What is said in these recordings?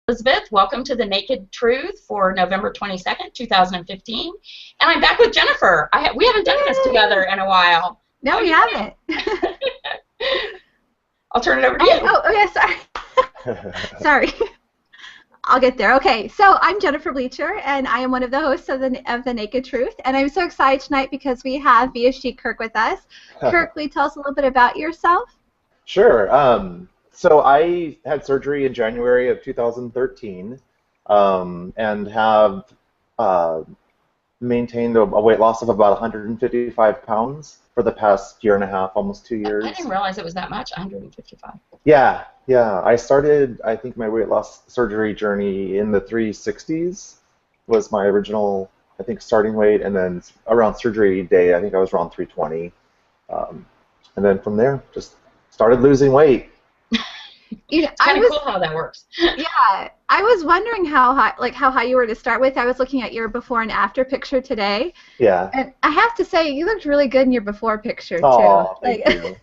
Elizabeth. Welcome to The Naked Truth for November 22nd, 2015. And I'm back with Jennifer. We haven't done this together in a while. No, we haven't. I'll turn it over to you. Oh, yeah, sorry. Sorry. I'll get there. Okay, so I'm Jennifer Bleecher, and I am one of the hosts of the Naked Truth. And I'm so excited tonight because we have VSG Kirk with us. Kirk, will you tell us a little bit about yourself? Sure. So I had surgery in January of 2013 and have maintained a weight loss of about 155 pounds for the past year and a half, almost 2 years. I didn't realize it was that much, 155. Yeah. I started, I think, my weight loss surgery journey in the 360s was my original, I think, starting weight, and then around surgery day, I think I was around 320. And then from there, just started losing weight. It's kind of cool how that works. Yeah, I was wondering how high you were to start with. I was looking at your before and after picture today. Yeah. And I have to say, you looked really good in your before picture, too. Thank you.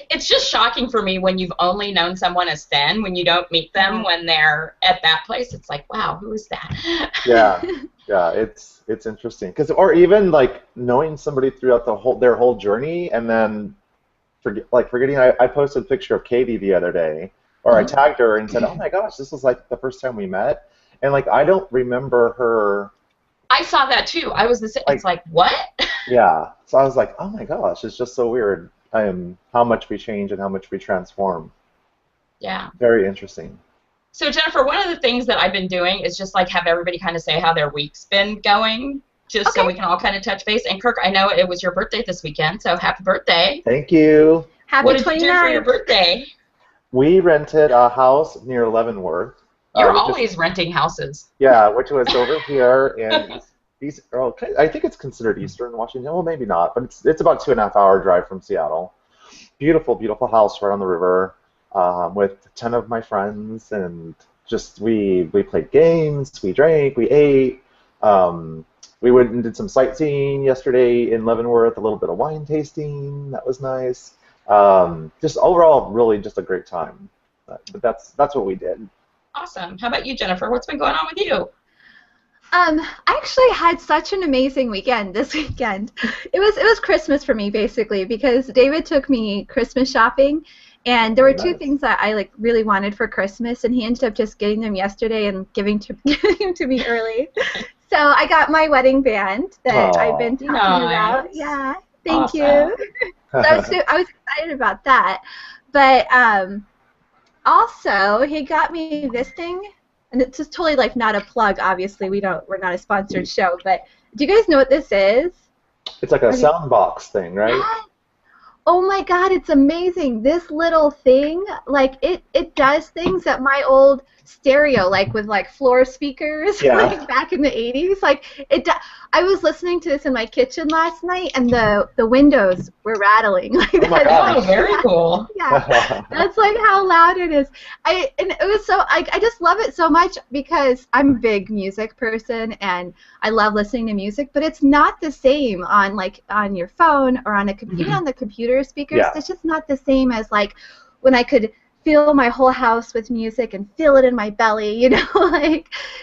It's just shocking for me when you've only known someone as thin, when you don't meet them when they're at that place. It's like, wow, who is that? Yeah, it's interesting. Or even like knowing somebody throughout their whole journey, and then forgetting. I posted a picture of Katie the other day, or I tagged her and said, "Oh my gosh, this was like the first time we met," and like I don't remember her. I saw that too. I was the same. It's like, what? Yeah. So I was like, oh my gosh, it's just so weird. How much we change and how much we transform. Yeah. Very interesting. So Jennifer, one of the things that I've been doing is just like have everybody kind of say how their week's been going, just so we can all kind of touch base. And Kirk, I know it was your birthday this weekend, so happy birthday. Thank you. Happy What did you do for your birthday? We rented a house near Leavenworth. You're always renting houses. Yeah, which was over here in I think it's considered Eastern Washington. Well, maybe not, but it's about 2.5 hour drive from Seattle. Beautiful, beautiful house right on the river with 10 of my friends, and just we played games, we drank, we ate. We went and did some sightseeing yesterday in Leavenworth, a little bit of wine tasting. That was nice. Just overall, really just a great time. But that's what we did. Awesome. How about you, Jennifer? What's been going on with you? I actually had such an amazing weekend this weekend. It was Christmas for me, basically, because David took me Christmas shopping, and there were two things that I really wanted for Christmas, and he ended up just getting them yesterday and giving them to me early. So I got my wedding band that I've been talking about. Yeah, thank you. So I was excited about that, but also he got me this thing. And it's just totally not a plug. Obviously, we're not a sponsored show. But do you guys know what this is? It's like a sound box thing, right? Oh my God, it's amazing! This little thing, it does things that my old stereo, with floor speakers, back in the '80s. I was listening to this in my kitchen last night, and the windows were rattling. Oh my gosh. Oh, very cool. Yeah, that's how loud it is. And it was so I just love it so much because I'm a big music person and I love listening to music, but it's not the same on your phone or on even on the computer speakers. Yeah. It's just not the same as when I could fill my whole house with music and feel it in my belly,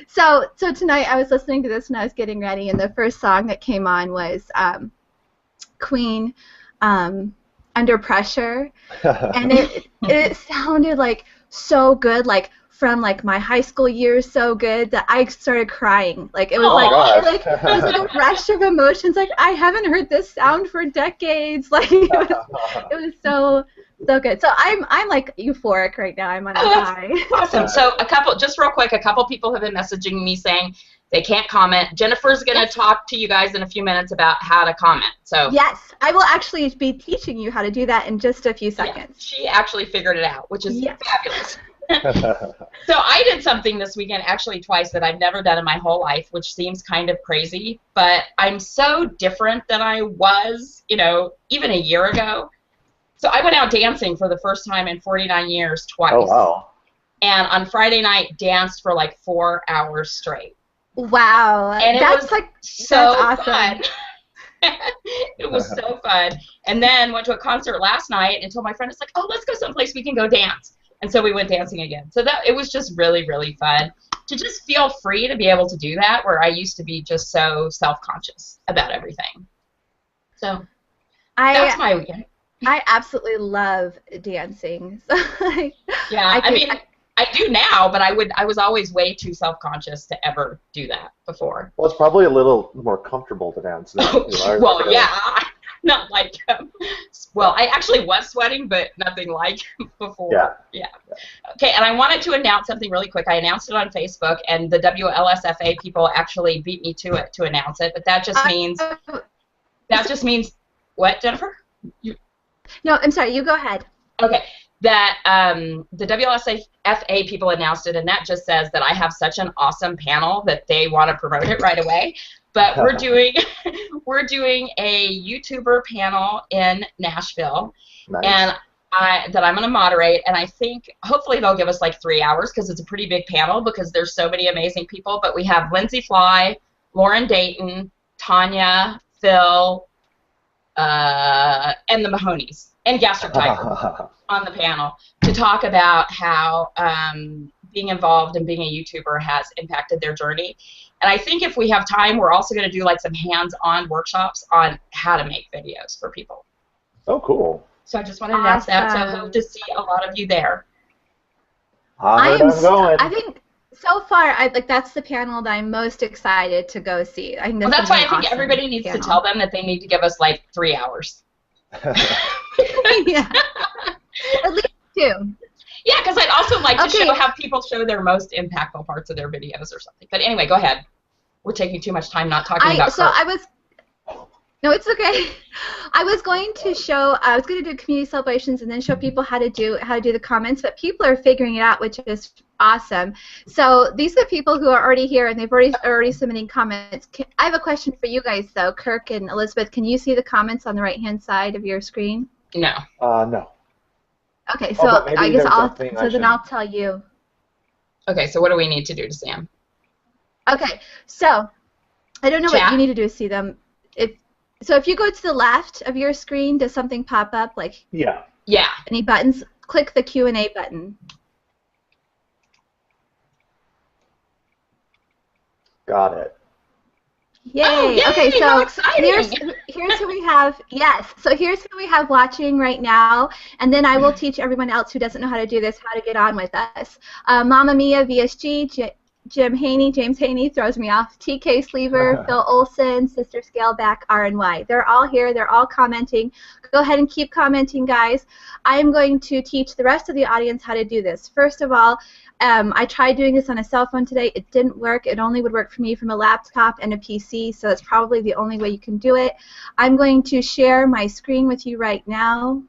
So tonight I was listening to this when I was getting ready, and the first song that came on was Queen, Under Pressure, and it sounded so good, from my high school years, so good that I started crying. It was it was a rush of emotions. I haven't heard this sound for decades. It was so good. So I'm euphoric right now. I'm on a high. Awesome. So just real quick, a couple people have been messaging me saying they can't comment. Jennifer's going to talk to you guys in a few minutes about how to comment. So yes, I will actually be teaching you how to do that in just a few seconds. Yeah, she actually figured it out, which is fabulous. So I did something this weekend, actually twice, that I've never done in my whole life, which seems kind of crazy, but I'm so different than I was, even a year ago. So I went out dancing for the first time in 49 years twice. Oh, wow. And on Friday night, danced for 4 hours straight. Wow. And that's so awesome. Fun. It was so fun. And then went to a concert last night and told my friend, it's oh, let's go someplace we can go dance. And so we went dancing again. So it was just really, really fun to just feel free to be able to do that, where I used to be just so self-conscious about everything. So that's my weekend. I absolutely love dancing. So, yeah, I do now, but I was always way too self-conscious to ever do that before. Well, it's probably a little more comfortable to dance now. Well, yeah, not like well, I actually was sweating, but nothing like before. Yeah. Okay, and I wanted to announce something really quick. I announced it on Facebook, and the WLSFA people actually beat me to it to announce it. But that just means what, Jennifer? No, I'm sorry. You go ahead. Okay. That the WLSFA people announced it, and that just says that I have such an awesome panel that they want to promote it right away. But we're doing a YouTuber panel in Nashville, nice. And that I'm going to moderate, and I think hopefully they'll give us like 3 hours because it's a pretty big panel because there's so many amazing people. But we have Lindsay Fly, Lauren Dayton, Tanya, Phil, and the Mahonies, and Gastric on the panel to talk about how being involved and being a YouTuber has impacted their journey. And I think if we have time, we're also going to do like some hands-on workshops on how to make videos for people. Oh, cool. So I just wanted to announce that, so I hope to see a lot of you there. I'm going. I think so far, that's the panel that I'm most excited to go see. I think well, that's why I think everybody needs to tell them that they need to give us like 3 hours. Yeah. At least 2. Yeah, because I'd also like to have people show their most impactful parts of their videos or something. But anyway, go ahead. We're taking too much time not talking about Kirk. No, it's okay. I was going to do community celebrations and then show people how to do the comments, but people are figuring it out, which is awesome. So these are the people who are already here, and they've already submitting comments. I have a question for you guys, though, Kirk and Elizabeth. Can you see the comments on the right-hand side of your screen? No. No. Okay, so I guess I'll tell you. Okay, so what do we need to do to see them? Okay, so I don't know what you need to do to see them. So if you go to the left of your screen, does something pop up like any buttons? Click the Q&A button. Got it. Yay! Oh, yay! Okay, so here's who we have. Yes, so here's who we have watching right now, and then I will teach everyone else who doesn't know how to do this how to get on with us. Mama Mia, VSG, James Haney throws me off. TK Sleever, Phil Olson, Sister Scaleback, RNY. They're all here. They're all commenting. Go ahead and keep commenting, guys. I'm going to teach the rest of the audience how to do this. First of all, I tried doing this on a cell phone today. It didn't work. It only would work for me from a laptop and a PC, so that's probably the only way you can do it. I'm going to share my screen with you right now.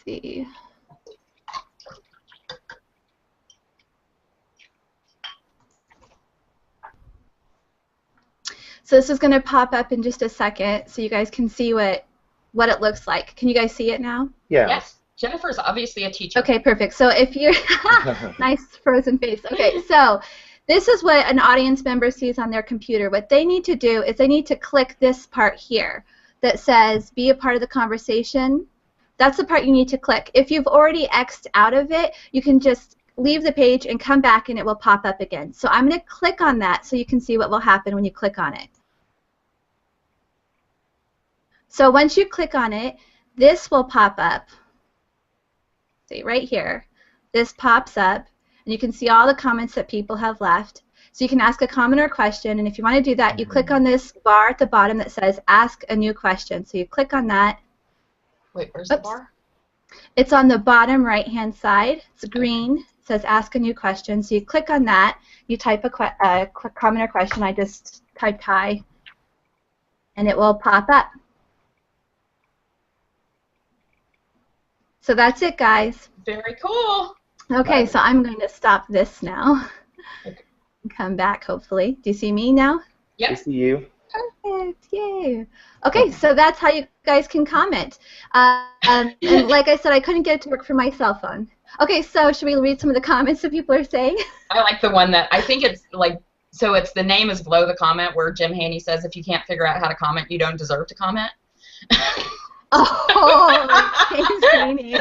See. So this is going to pop up in just a second, so you guys can see what it looks like. Can you guys see it now? Yeah. Yes. Jennifer's obviously a teacher. Okay, perfect. So if you're nice frozen face. Okay, so this is what an audience member sees on their computer. What they need to do is they need to click this part here that says "Be a part of the conversation." That's the part you need to click. If you've already X'd out of it, you can just leave the page and come back and it will pop up again. So I'm going to click on that so you can see what will happen when you click on it. So once you click on it, this will pop up. See, right here. This pops up, and you can see all the comments that people have left. So you can ask a comment or question, and if you want to do that, you click on this bar at the bottom that says Ask a New Question. So you click on that. Wait, where's the bar? It's on the bottom right-hand side. It's green. It says Ask a New Question. So you click on that. You type a comment or question. I just typed hi, and it will pop up. So that's it, guys. Very cool. Okay, so I'm going to stop this now. Come back, hopefully. Do you see me now? Yep. I see you. Perfect. Yay. Okay, so that's how you guys can comment. And like I said, I couldn't get it to work for my cell phone. Okay, so should we read some of the comments that people are saying? I like the one that I think it's like, so it's the name is below the comment where Jim Haney says if you can't figure out how to comment, you don't deserve to comment. Oh, James Haney.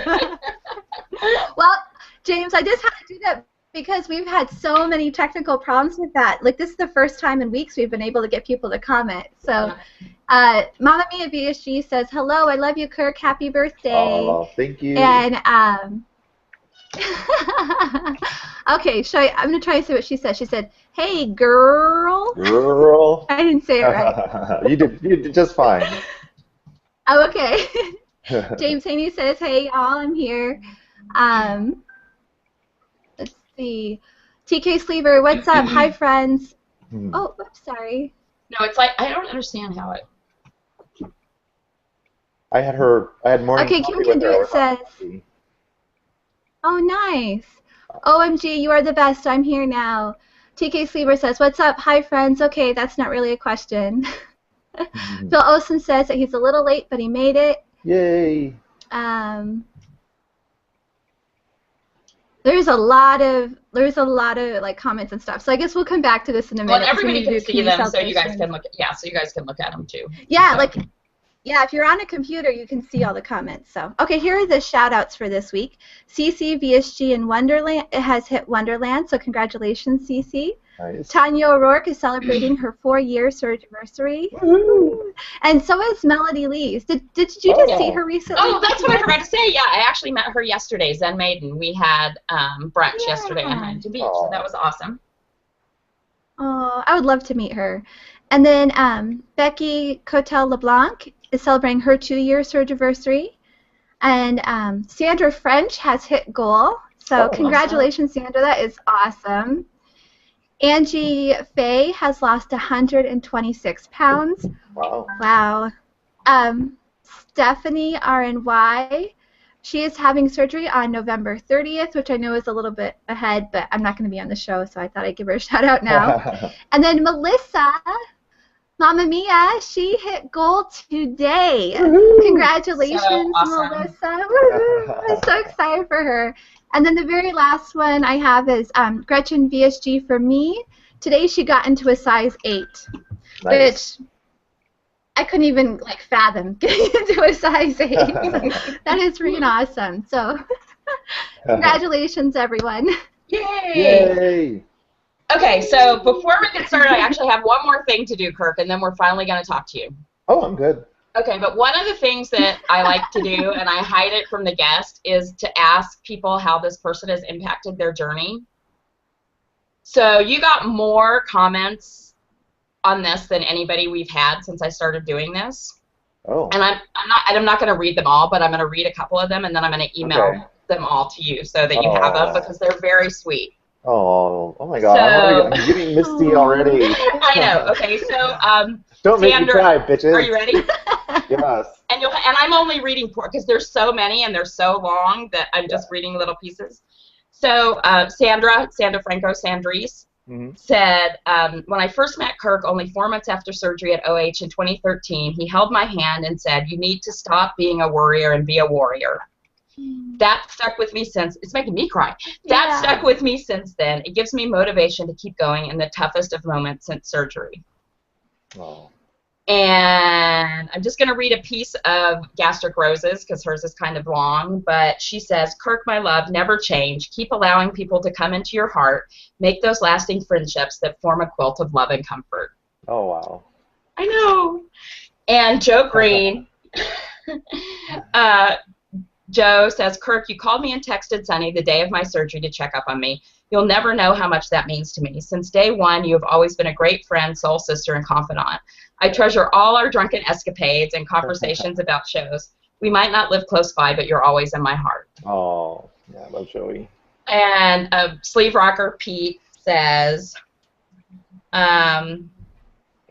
Well, James, I just had to do that because we've had so many technical problems with that. Like, this is the first time in weeks we've been able to get people to comment. So, Mama Mia VSG says, hello, I love you, Kirk. Happy birthday. Oh, thank you. And, okay, I'm going to try to say what she said. She said, hey, girl. Girl. I didn't say it right. You did just fine. Oh, okay. James Haney says, hey, y'all, I'm here. Let's see. TK Sleever, what's up? Hi, friends. Oh, oops, sorry. No, it's like, I don't understand how it... I had morning okay, coffee Kim Can with Do her. It says, oh, nice. OMG, you are the best. I'm here now. TK Sleever says, what's up? Hi, friends. Okay, that's not really a question. Phil Olsen says that he's a little late, but he made it. Yay. There's a lot of like comments and stuff. So I guess we'll come back to this in a minute. Well, everybody can see them, so you guys can look. So you guys can look at them too. Yeah, so. If you're on a computer, you can see all the comments. So, okay, here are the shout-outs for this week. CC VSG in Wonderland has hit Wonderland, so congratulations, CC. Nice. Tanya O'Rourke is celebrating her 4-year anniversary. And so is Melody Lees. Did you just see her recently? Oh, that's what I forgot to say. Yeah, I actually met her yesterday, Zen Maiden. We had brunch yesterday in Huntington Beach, so that was awesome. Oh, I would love to meet her. And then Becky Cotel LeBlanc is celebrating her 2-year anniversary. And Sandra French has hit goal. So congratulations, awesome. Sandra. That is awesome. Angie Faye has lost 126 pounds. Wow. Wow. Stephanie RNY, she is having surgery on November 30th, which I know is a little bit ahead, but I'm not going to be on the show, so I thought I'd give her a shout out now. And then Melissa, Mama Mia, she hit goal today. Congratulations, so awesome. Melissa. I'm so excited for her. And then the very last one I have is Gretchen VSG for me. Today she got into a size 8, which I couldn't even fathom getting into a size 8. That is freaking awesome. So congratulations, everyone. Yay! Yay! Okay, so before we get started, I actually have one more thing to do, Kirk, and then we're finally going to talk to you. Oh, I'm good. Okay, but one of the things that I like to do, and I hide it from the guest, is to ask people how this person has impacted their journey. So you got more comments on this than anybody we've had since I started doing this. Oh. And I'm not going to read them all, but I'm going to read a couple of them, and then I'm going to email them all to you so that you have them, because they're very sweet. Oh my God! So, I'm getting misty already. I know. Okay, so don't make me cry, bitches. Are you ready? Yes. And I'm only reading because there's so many and they're so long that I'm just reading little pieces. So Sandra Franco Sandries said, when I first met Kirk only 4 months after surgery at OH in 2013, he held my hand and said, "You need to stop being a worrier and be a warrior." That stuck with me since. It's making me cry. That stuck with me since then. It gives me motivation to keep going in the toughest of moments since surgery. Oh. And I'm just going to read a piece of Gastric Roses because hers is kind of long, but she says, "Kirk, my love, never change. Keep allowing people to come into your heart. Make those lasting friendships that form a quilt of love and comfort." Oh, wow. I know. And Joe Green, Joe says, "Kirk, you called me and texted Sunny the day of my surgery to check up on me. You'll never know how much that means to me. Since day one, you have always been a great friend, soul sister, and confidant. I treasure all our drunken escapades and conversations about shows. We might not live close by, but you're always in my heart." Oh, yeah, I love Joey. And Sleeve Rocker Pete says, okay, I'm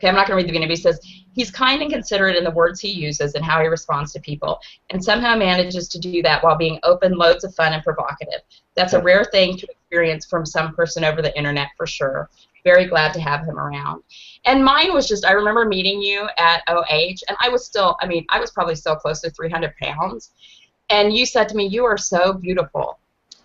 not going to read the beginning, but he says, "He's kind and considerate in the words he uses and how he responds to people, and somehow manages to do that while being open, loads of fun, and provocative. That's a rare thing to experience from some person over the internet for sure. Very glad to have him around." And mine was just, I remember meeting you at OH, and I was probably still close to 300 pounds, and you said to me, "You are so beautiful."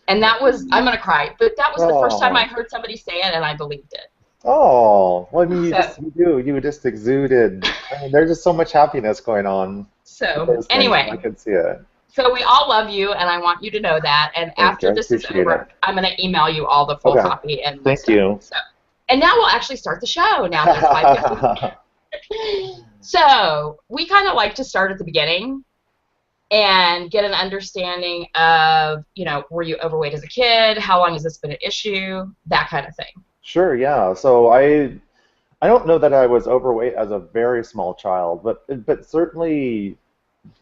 And that was, I'm going to cry, but that was the first time I heard somebody say it, and I believed it. Oh, well, I mean, you just exuded. I mean, there's just so much happiness going on. So anyway, I can see it. So we all love you, and I want you to know that. And after this is over, I'm going to email you all the full copy. And thank you. So, and now we'll actually start the show. Now that it's 5:15. So we kind of like to start at the beginning and get an understanding of, were you overweight as a kid? How long has this been an issue? That kind of thing. Sure. Yeah. So I don't know that I was overweight as a very small child, but certainly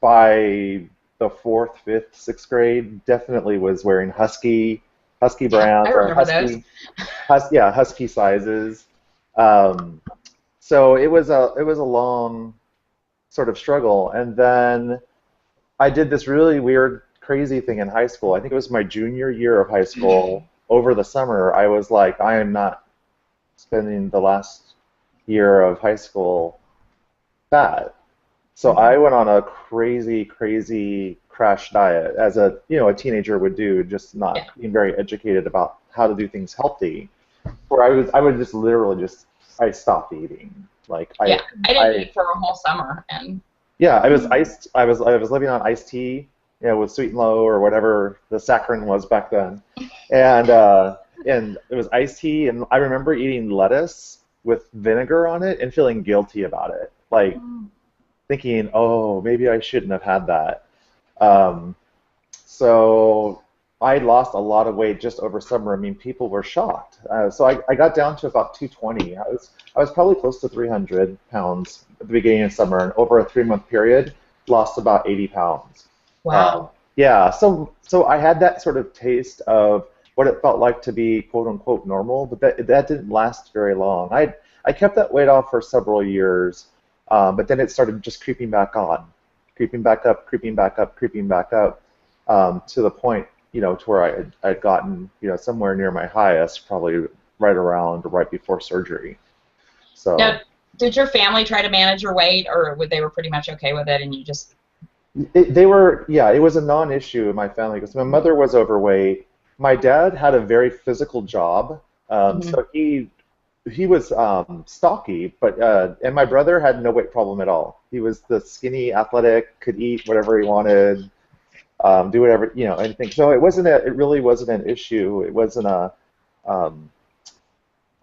by the 4th, 5th, 6th grade, definitely was wearing husky brands or husky sizes. So it was a long sort of struggle, and then I did this really weird, crazy thing in high school. I think it was my junior year of high school. Over the summer, I was like, I am not spending the last year of high school fat. So I went on a crazy crash diet, as a teenager would do, just not being very educated about how to do things healthy. Where I would just literally I stopped eating. I didn't eat for a whole summer, and I was living on iced tea, with sweet and low or whatever the saccharin was back then, and it was iced tea, and I remember eating lettuce with vinegar on it and feeling guilty about it, thinking, oh, maybe I shouldn't have had that. So I lost a lot of weight just over summer. I mean, people were shocked. So I got down to about 220. I was probably close to 300 pounds at the beginning of summer, and over a 3-month period, lost about 80 pounds. Wow. So I had that sort of taste of what it felt like to be quote unquote normal, but that didn't last very long. I kept that weight off for several years. But then it started just creeping back on, creeping back up, to the point, to where I'd gotten, somewhere near my highest, probably right before surgery. So. Now, did your family try to manage your weight, or they were pretty much okay with it, and you just? They were, it was a non-issue in my family because my mother was overweight. My dad had a very physical job, so he was stocky, and my brother had no weight problem at all. He was the skinny, athletic, could eat whatever he wanted, do whatever, anything. So it really wasn't an issue. It wasn't a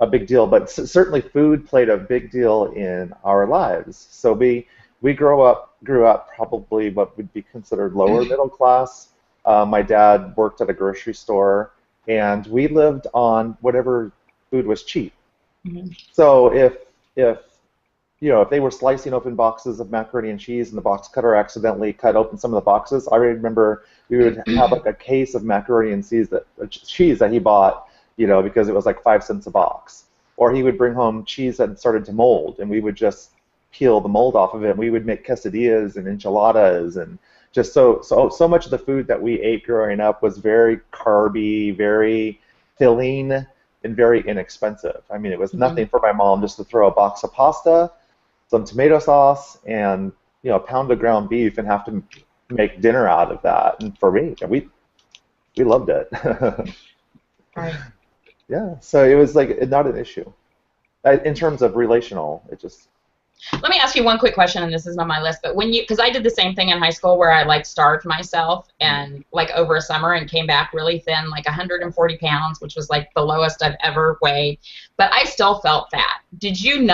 big deal, but certainly food played a big deal in our lives. So we grew up probably what would be considered lower middle class. My dad worked at a grocery store, and we lived on whatever food was cheap. So if they were slicing open boxes of macaroni and cheese and the box cutter accidentally cut open some of the boxes, I remember we would have a case of macaroni and cheese that he bought, because it was 5 cents a box. Or he would bring home cheese that had started to mold, and we would just peel the mold off of it. And we would make quesadillas and enchiladas, and just so much of the food that we ate growing up was very carby, very filling, and very inexpensive. I mean, it was nothing for my mom just to throw a box of pasta, some tomato sauce, and a pound of ground beef, and have to make dinner out of that. And for me, we loved it. Right. Yeah. So it was not an issue in terms of relational. It just. Let me ask you one quick question, and this isn't on my list, but because I did the same thing in high school where I starved myself and over a summer and came back really thin, 140 pounds, which was the lowest I've ever weighed, but I still felt fat. Did you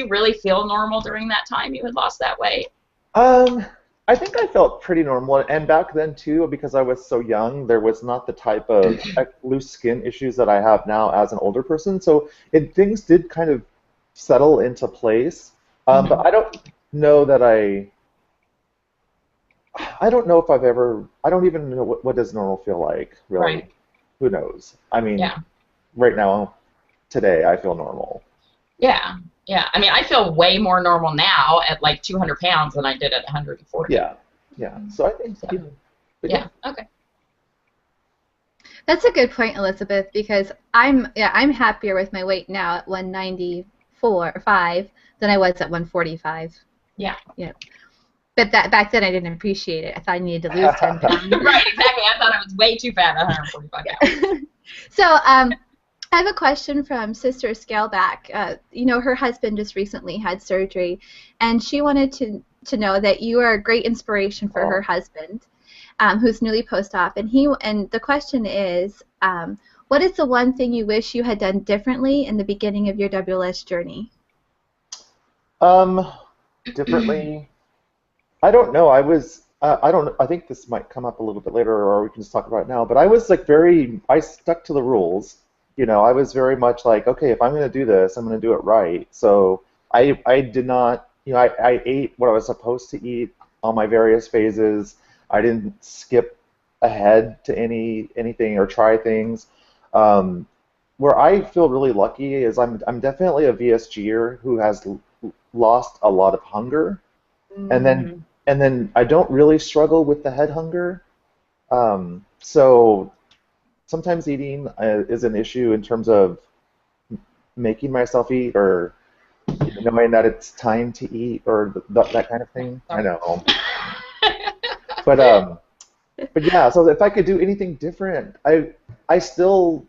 really feel normal during that time you had lost that weight? I think I felt pretty normal, and back then too, because I was so young, there was not the type of loose skin issues that I have now as an older person, so things did kind of settle into place. But I don't know that I don't know if I've ever, I don't even know what does normal feel like, really. Right. Who knows? I mean, right now, today, I feel normal. Yeah. I mean, I feel way more normal now at 200 pounds than I did at 140. Yeah. So I think so. Yeah. Okay. That's a good point, Elizabeth, because I'm happier with my weight now at 194 or 5 than I was at 145. Yeah. But back then I didn't appreciate it. I thought I needed to lose 10 pounds. Right, exactly. I thought I was way too fat at 145 pounds. So I have a question from Sister Scaleback. Her husband just recently had surgery, and she wanted to to know that you are a great inspiration for her husband, who's newly post-op, and the question is, what is the one thing you wish you had done differently in the beginning of your WLS journey? Differently. I don't know. I don't. I think this might come up a little bit later, or we can just talk about it now. But I was like I stuck to the rules. You know, I was very much like, okay, if I'm going to do this, I'm going to do it right. So I did not, you know, I ate what I was supposed to eat on my various phases. I didn't skip ahead to anything or try things. Where I feel really lucky is I'm definitely a VSGer who has lost a lot of hunger, and then I don't really struggle with the head hunger. So sometimes eating is an issue in terms of making myself eat or knowing that it's time to eat or that kind of thing. I know. But yeah, so if I could do anything different, I think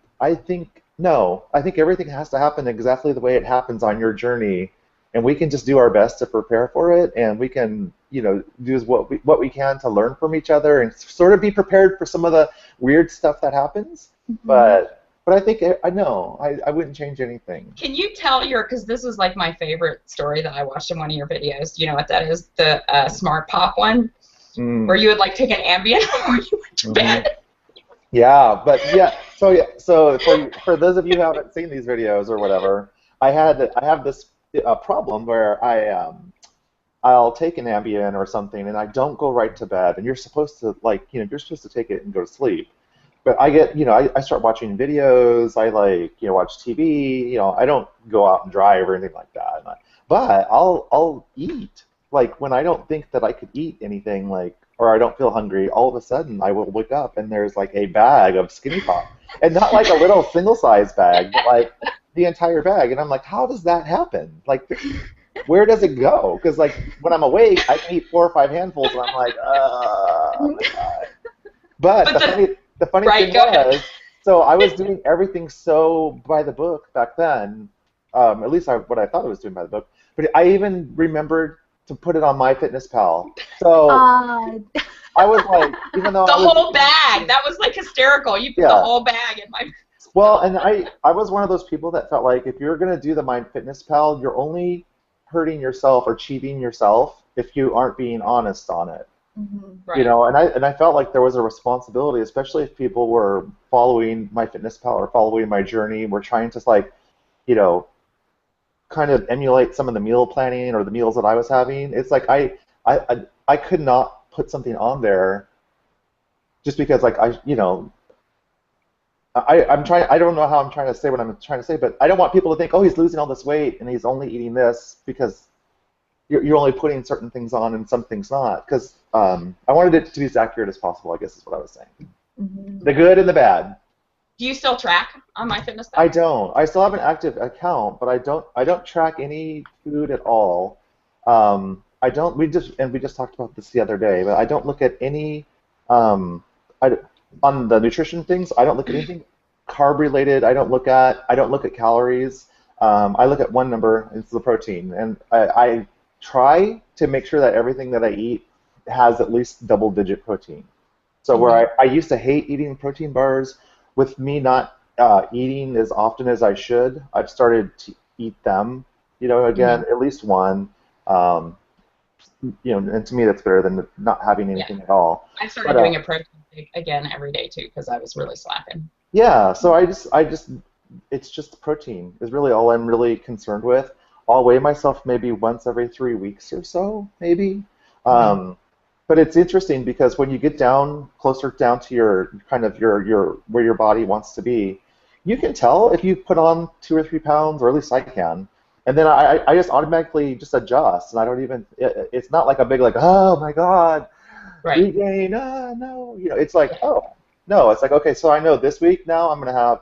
everything has to happen exactly the way it happens on your journey, and we can just do our best to prepare for it, and we can, you know, do what we can to learn from each other and sort of be prepared for some of the weird stuff that happens. But I think I wouldn't change anything. Can you tell because this is like my favorite story that I watched in one of your videos. Do you know what that is? The Smart Pop one, where you would like take an Ambien before you went to bed. Yeah, but yeah. So for those of you who haven't seen these videos or whatever, I have this problem where I'll take an Ambien or something and I don't go right to bed, and you're supposed to you're supposed to take it and go to sleep. But I get, I start watching videos, I watch TV, I don't go out and drive or anything like that. But I'll eat. Like when I don't think that I could eat anything, or I don't feel hungry, all of a sudden I will wake up and there's like a bag of Skinny Pop. And not like a little single size bag, but like the entire bag. And I'm like, how does that happen? Like, where does it go? Because when I'm awake, I can eat 4 or 5 handfuls and I'm like, oh my God. But the funny thing was, so I was doing everything so by the book back then, at least what I thought I was doing by the book. But I even remembered to put it on MyFitnessPal. So I was like, even though the whole bag, that was like hysterical. You put the whole bag in my. Well, and I was one of those people that felt like if you're gonna do the MyFitnessPal, you're only hurting yourself or cheating yourself if you aren't being honest on it. Right. And I felt like there was a responsibility, especially if people were following MyFitnessPal or following my journey, were trying to kind of emulate some of the meal planning or the meals that I was having. It's like I could not put something on there just because I'm trying. I don't know how I'm trying to say what I'm trying to say, but I don't want people to think, oh, he's losing all this weight and he's only eating this, because you're only putting certain things on and some things not. Because I wanted it to be as accurate as possible, I guess is what I was saying. The good and the bad. Do you still track on MyFitnessPal? I don't. I still have an active account, but I don't track any food at all. I don't. We just talked about this the other day, but I don't look at any on the nutrition things. I don't look at anything carb related. I don't look at calories. I look at one number. It's the protein, and I try to make sure that everything that I eat has at least double-digit protein. So where I used to hate eating protein bars, with me not eating as often as I should, I've started to eat them. Again, at least one. And to me that's better than not having anything at all. I started doing a protein shake again every day too, because I was really slacking. Yeah, so it's just protein is really all I'm really concerned with. I'll weigh myself maybe once every 3 weeks or so, maybe. But it's interesting because when you get closer down to your where your body wants to be, you can tell if you put on 2 or 3 pounds, or at least I can. And then I just automatically just adjust, and I don't even. It's not like a big oh my God, regain. No, it's like, oh no, it's like, okay, so I know this week now I'm gonna have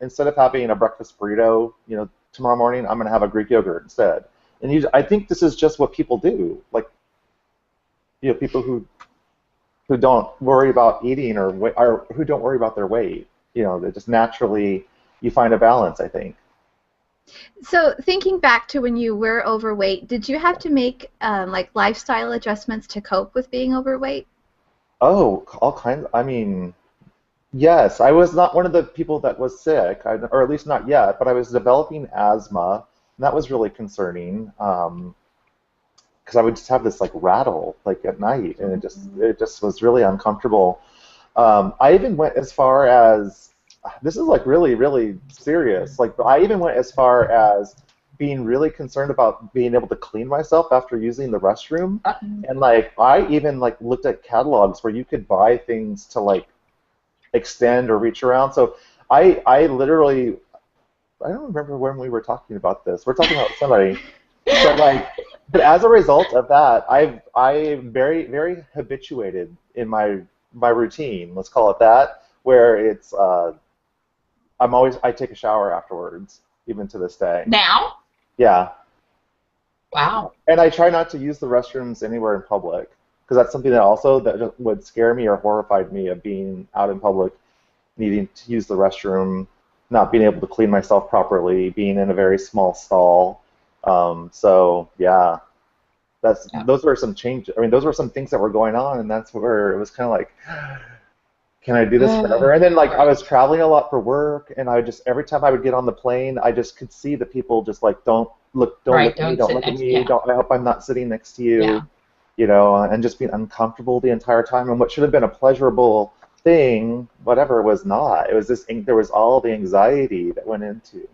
instead of having a breakfast burrito, tomorrow morning I'm gonna have a Greek yogurt instead. And I think this is just what people do, people who don't worry about eating or who don't worry about their weight. They just naturally, you find a balance, I think. So thinking back to when you were overweight, did you have to make like lifestyle adjustments to cope with being overweight? Oh, all kinds. I mean, yes, I was not one of the people that was sick, or at least not yet, but I was developing asthma, and that was really concerning. Because I would just have this like rattle like at night, and it just was really uncomfortable. I even went as far as this is like really really serious. Like I even went as far as being really concerned about being able to clean myself after using the restroom, and like I even like looked at catalogs where you could buy things to like extend or reach around. So I literally I don't remember when we were talking about this. We're talking about somebody. But like, but as a result of that, I'm very habituated in my routine. Let's call it that, where it's I take a shower afterwards, even to this day. Now? Yeah. Wow. And I try not to use the restrooms anywhere in public because that's something that also that just would scare me or horrified me of being out in public, needing to use the restroom, not being able to clean myself properly, being in a very small stall. So yeah, those were some changes. I mean, those were some things that were going on, and that's where it was kind of like, can I do this forever? And then like I was traveling a lot for work, and I just every time I would get on the plane, I just could see the people just like don't look at me, don't look at me, I hope I'm not sitting next to you, you know, and just being uncomfortable the entire time. And what should have been a pleasurable thing, whatever, was not. It was this. There was all the anxiety that went into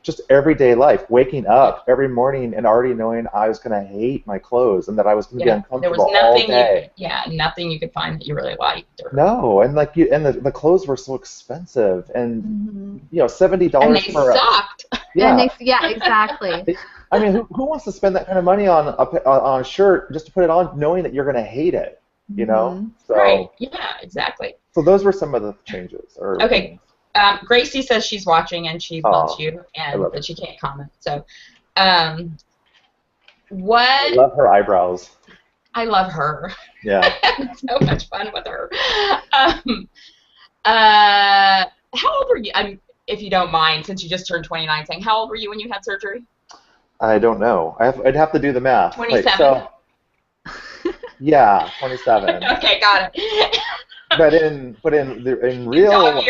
just everyday life, waking up every morning and already knowing I was going to hate my clothes and that I was going to be uncomfortable all day. Nothing you could find that you really liked. No, and like the clothes were so expensive, and you know, $70 and they for sucked. Yeah, exactly. I mean, who wants to spend that kind of money on a shirt just to put it on, knowing that you're going to hate it? You know, so right? Yeah, exactly. So those were some of the changes. Okay. Gracie says she's watching and she loves you, and but she can't comment. So, what? I love her eyebrows. I love her. Yeah. So much fun with her. How old were you? If you don't mind, since you just turned 29, saying how old were you when you had surgery? I don't know. I'd have to do the math. 27. Yeah, 27. Okay, got it. But in real life,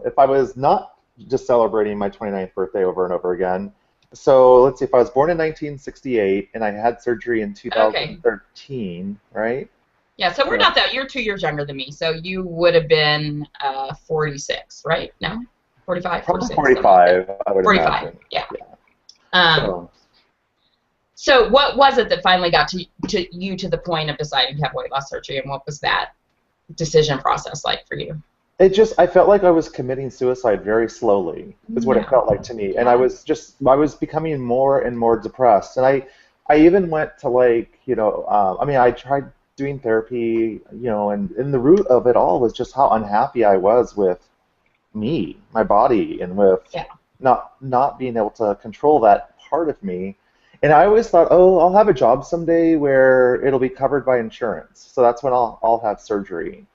if I was not just celebrating my 29th birthday over and over again, so let's see, if I was born in 1968 and I had surgery in 2013, right? Yeah, so we're not that. You're 2 years younger than me, so you would have been 46, right? No, 45, 46. 45. I would 45. Imagine. Yeah. So what was it that finally got to you to the point of deciding to have weight loss surgery, and what was that decision process like for you? I felt like I was committing suicide very slowly, is what it felt like to me. And I was becoming more and more depressed. And I even went to like, you know, I mean, I tried doing therapy, you know, and the root of it all was just how unhappy I was with me, my body, and with not being able to control that part of me. And I always thought, oh, I'll have a job someday where it'll be covered by insurance. So that's when I'll have surgery.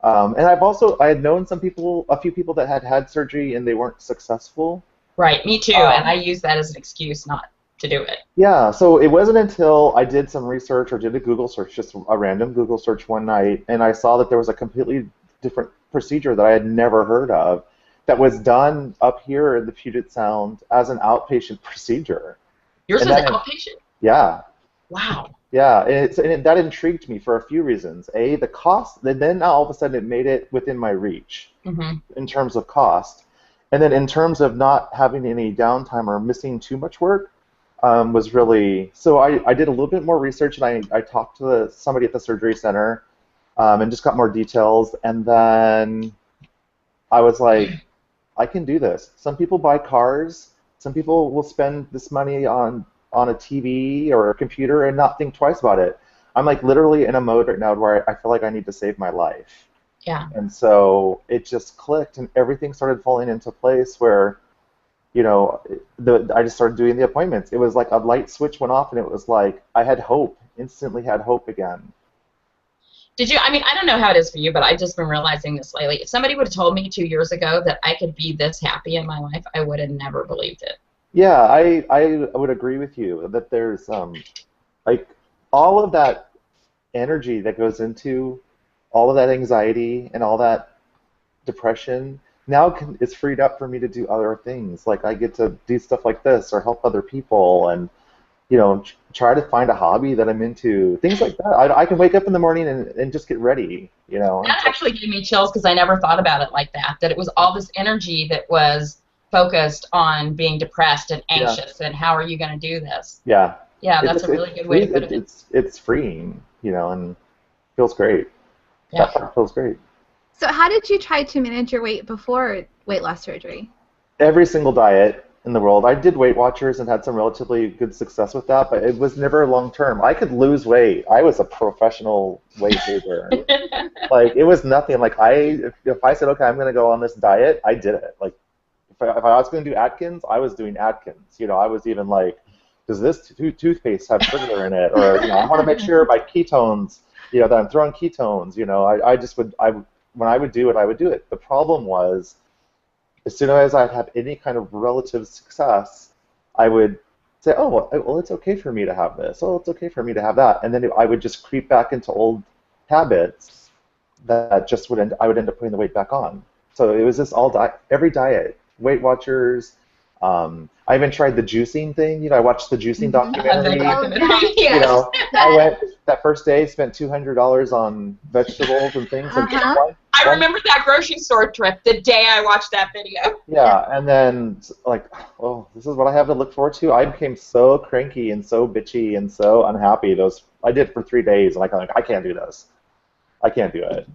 And I had known a few people that had surgery and they weren't successful. Right, me too. And I use that as an excuse not to do it. Yeah, so it wasn't until I did some research or did a Google search, just a random Google search one night, and I saw that there was a completely different procedure that I had never heard of that was done up here in the Puget Sound as an outpatient procedure. Yours is an outpatient? Yeah. Wow. Yeah, and that intrigued me for a few reasons. A, the cost, and then all of a sudden it made it within my reach in terms of cost. And then in terms of not having any downtime or missing too much work was really, so I did a little bit more research, and I talked to somebody at the surgery center and just got more details. And then I was like, I can do this. Some people buy cars. Some people will spend this money on a TV or a computer and not think twice about it. I'm like literally in a mode right now where I feel like I need to save my life. Yeah. And so it just clicked, and everything started falling into place where, you know, I just started doing the appointments. It was like a light switch went off, and it was like I had hope, instantly had hope again. Did you? I mean, I don't know how it is for you, but I've just been realizing this lately. If somebody would have told me 2 years ago that I could be this happy in my life, I would have never believed it. Yeah, I would agree with you that there's like all of that energy that goes into all of that anxiety and all that depression now is freed up for me to do other things. Like I get to do stuff like this or help other people and try to find a hobby that I'm into, things like that. I can wake up in the morning and just get ready, That actually gave me chills because I never thought about it like that, that it was all this energy that was focused on being depressed and anxious and how are you going to do this? Yeah. Yeah, that's a really good way to put it. It's freeing, and feels great. Yeah. That part feels great. So how did you try to manage your weight before weight loss surgery? Every single diet in the world. I did Weight Watchers and had some relatively good success with that, but it was never long term. I could lose weight. I was a professional weight loser. Like it was nothing. Like if I said, okay, I'm going to go on this diet, I did it. Like if I was going to do Atkins, I was doing Atkins. I was even like, does this toothpaste have sugar in it? Or I want to make sure my ketones, that I'm throwing ketones. When I would do it, I would do it. The problem was, as soon as I'd have any kind of relative success, I would say, oh, well, it's okay for me to have this. Oh, it's okay for me to have that. And then I would just creep back into old habits that just I would end up putting the weight back on. So it was just every diet, Weight Watchers. I even tried the juicing thing. I watched the juicing documentary. Yes. I went that first day, spent $200 on vegetables and things. And I remember that grocery store trip the day I watched that video. Yeah, and then like, oh, this is what I have to look forward to. I became so cranky and so bitchy and so unhappy. I did for 3 days, and I can't do this. I can't do it.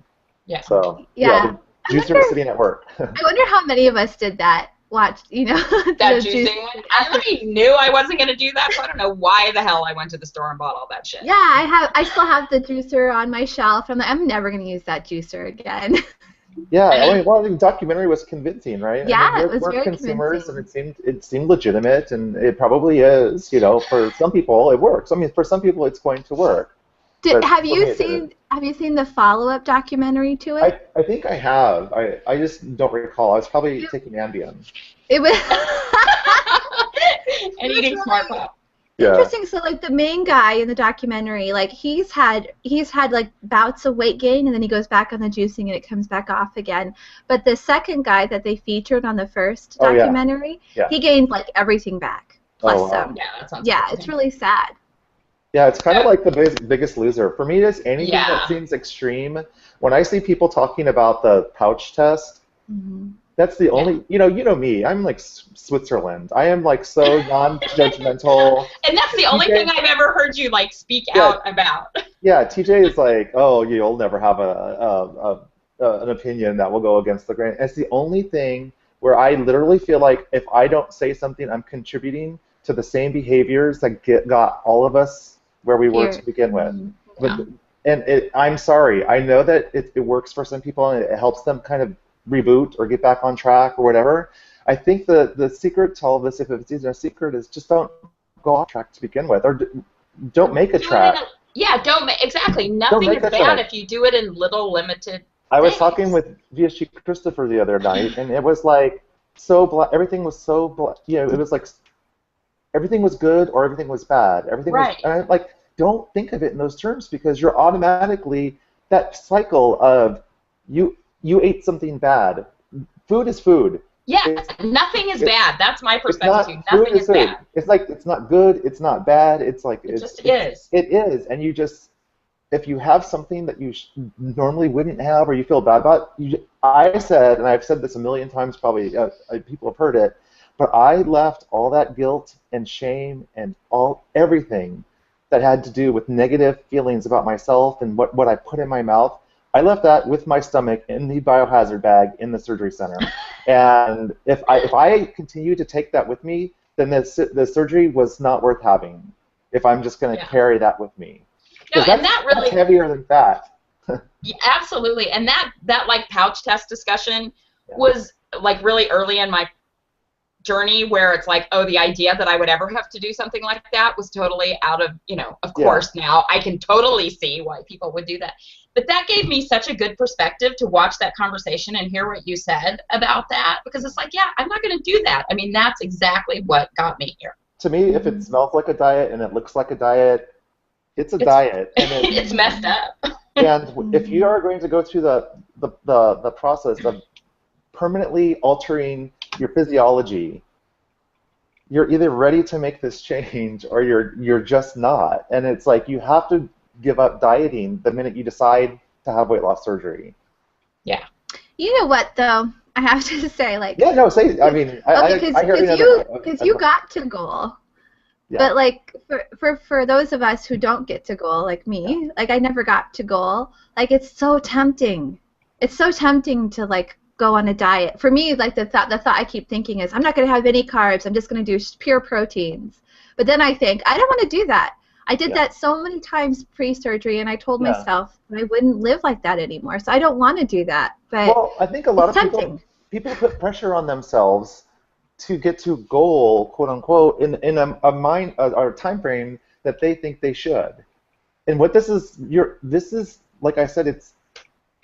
Yeah. So the juicer was sitting at work. I wonder how many of us did that. Watched, that juicing one. I already knew I wasn't going to do that, so I don't know why the hell I went to the store and bought all that shit. Yeah, I still have the juicer on my shelf. I'm never going to use that juicer again. Yeah, the documentary was convincing, right? Yeah, it was we're very consumers, convincing. and it seemed legitimate, and it probably is. For some people, it works. I mean, for some people, it's going to work. Have you seen the follow-up documentary to it? I think I have. I just don't recall. I was probably taking Ambien. It was and eating Smart Pop. Yeah. Interesting. So like the main guy in the documentary, like he's had like bouts of weight gain, and then he goes back on the juicing and it comes back off again. But the second guy that they featured on the first documentary, he gained like everything back plus some. Yeah, that sounds it's really sad. Yeah, it's kind of like the Biggest Loser. For me, it's anything that seems extreme. When I see people talking about the pouch test, that's the only, you know me, I'm like Switzerland. I am like so non-judgmental. And that's the only thing I've ever heard you like speak out about. Yeah, TJ is like, oh, you'll never have an opinion that will go against the grain. It's the only thing where I literally feel like if I don't say something, I'm contributing to the same behaviors that got all of us where we were to begin with. I'm sorry. I know that it works for some people and it helps them kind of reboot or get back on track or whatever. I think the secret to all of this, if it's even a secret, is just don't go off track to begin with, or don't make a track. Exactly. Nothing is bad if you do it in little limited. I was talking with VSG Christopher the other night, and it was like everything was so it was like everything was good or everything was bad. Everything was, and I'm like, don't think of it in those terms, because you're automatically that cycle of you ate something bad. Food is food. Yeah, nothing is bad. That's my perspective too. Nothing is bad. It's like it's not good. It's not bad. It's like it just is. It is, and you just, if you have something that you normally wouldn't have or you feel bad about, I said, and I've said this a million times, probably people have heard it, but I left all that guilt and shame and everything that had to do with negative feelings about myself and what I put in my mouth. I left that with my stomach in the biohazard bag in the surgery center. And if I continue to take that with me, then the surgery was not worth having if I'm just going to carry that with me. No, and that's heavier than fat. Yeah, absolutely. And that like pouch test discussion was like really early in my journey, where it's like, oh, the idea that I would ever have to do something like that was totally out of, of course now I can totally see why people would do that. But that gave me such a good perspective to watch that conversation and hear what you said about that, because it's like, yeah, I'm not going to do that. I mean, that's exactly what got me here. To me, if it smells like a diet and it looks like a diet, it's a diet. And it's messed up. And if you are going to go through the process of permanently altering your physiology, you're either ready to make this change or you're just not. And it's like you have to give up dieting the minute you decide to have weight loss surgery. Yeah. You know what, though? I have to say, like... Yeah, no, say... I mean, because you got to goal. Yeah. But, like, for those of us who don't get to goal, like me, like, I never got to goal, like, it's so tempting. It's so tempting to, like, go on a diet. For me, like, the thought I keep thinking is, I'm not going to have any carbs. I'm just going to do pure proteins. But then I think, I don't want to do that. I did that so many times pre-surgery, and I told myself I wouldn't live like that anymore. So I don't want to do that. But well, I think a lot of people put pressure on themselves to get to goal, quote unquote, in a mind or time frame that they think they should. And what this is like I said, it's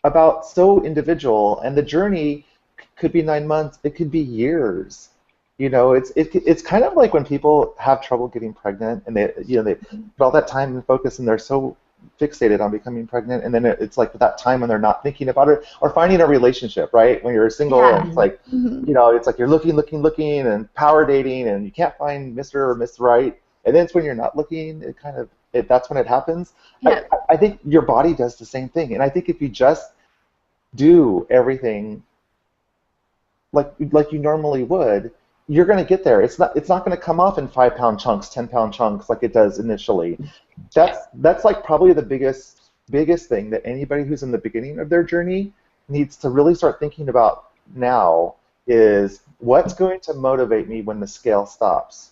about so individual, and the journey could be 9 months, it could be years. You know, it's kind of like when people have trouble getting pregnant, and they put all that time and focus, and they're so fixated on becoming pregnant, and then it's like that time when they're not thinking about it, or finding a relationship, right? When you're single, and it's like, it's like you're looking, and power dating, and you can't find Mr. or Miss Right, and then it's when you're not looking, that's when it happens. Yeah. I think your body does the same thing, and I think if you just do everything like you normally would, you're going to get there. It's not going to come off in 5-pound chunks, 10-pound chunks like it does initially. That's like probably the biggest thing that anybody who's in the beginning of their journey needs to really start thinking about now is what's going to motivate me when the scale stops.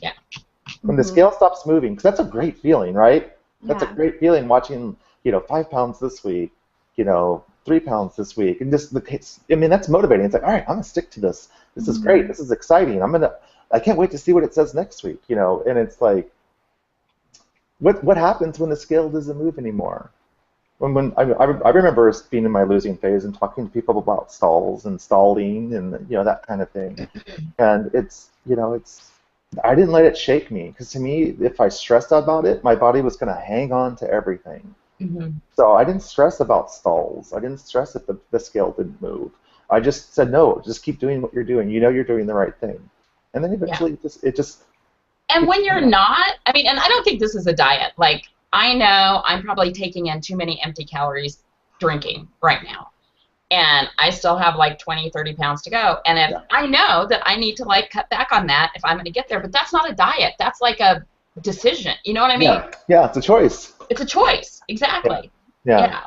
Yeah. When the scale stops moving, because that's a great feeling, right? That's a great feeling watching, 5 pounds this week, 3 pounds this week, and just that's motivating. It's like, all right, I'm gonna stick to this. This is great. This is exciting. I can't wait to see what it says next week. And it's like, what happens when the scale doesn't move anymore? When I remember being in my losing phase and talking to people about stalls and stalling and that kind of thing, and I didn't let it shake me, because to me, if I stressed about it, my body was gonna hang on to everything. So I didn't stress about stalls. I didn't stress if the scale didn't move. I just said, no, just keep doing what you're doing. You're doing the right thing. And then eventually it just... And when you're not, and I don't think this is a diet. Like, I know I'm probably taking in too many empty calories drinking right now. And I still have like 20, 30 pounds to go. And if I know that I need to like cut back on that if I'm going to get there, but that's not a diet. That's like a decision. You know what I mean? Yeah, it's a choice. It's a choice, exactly. Yeah.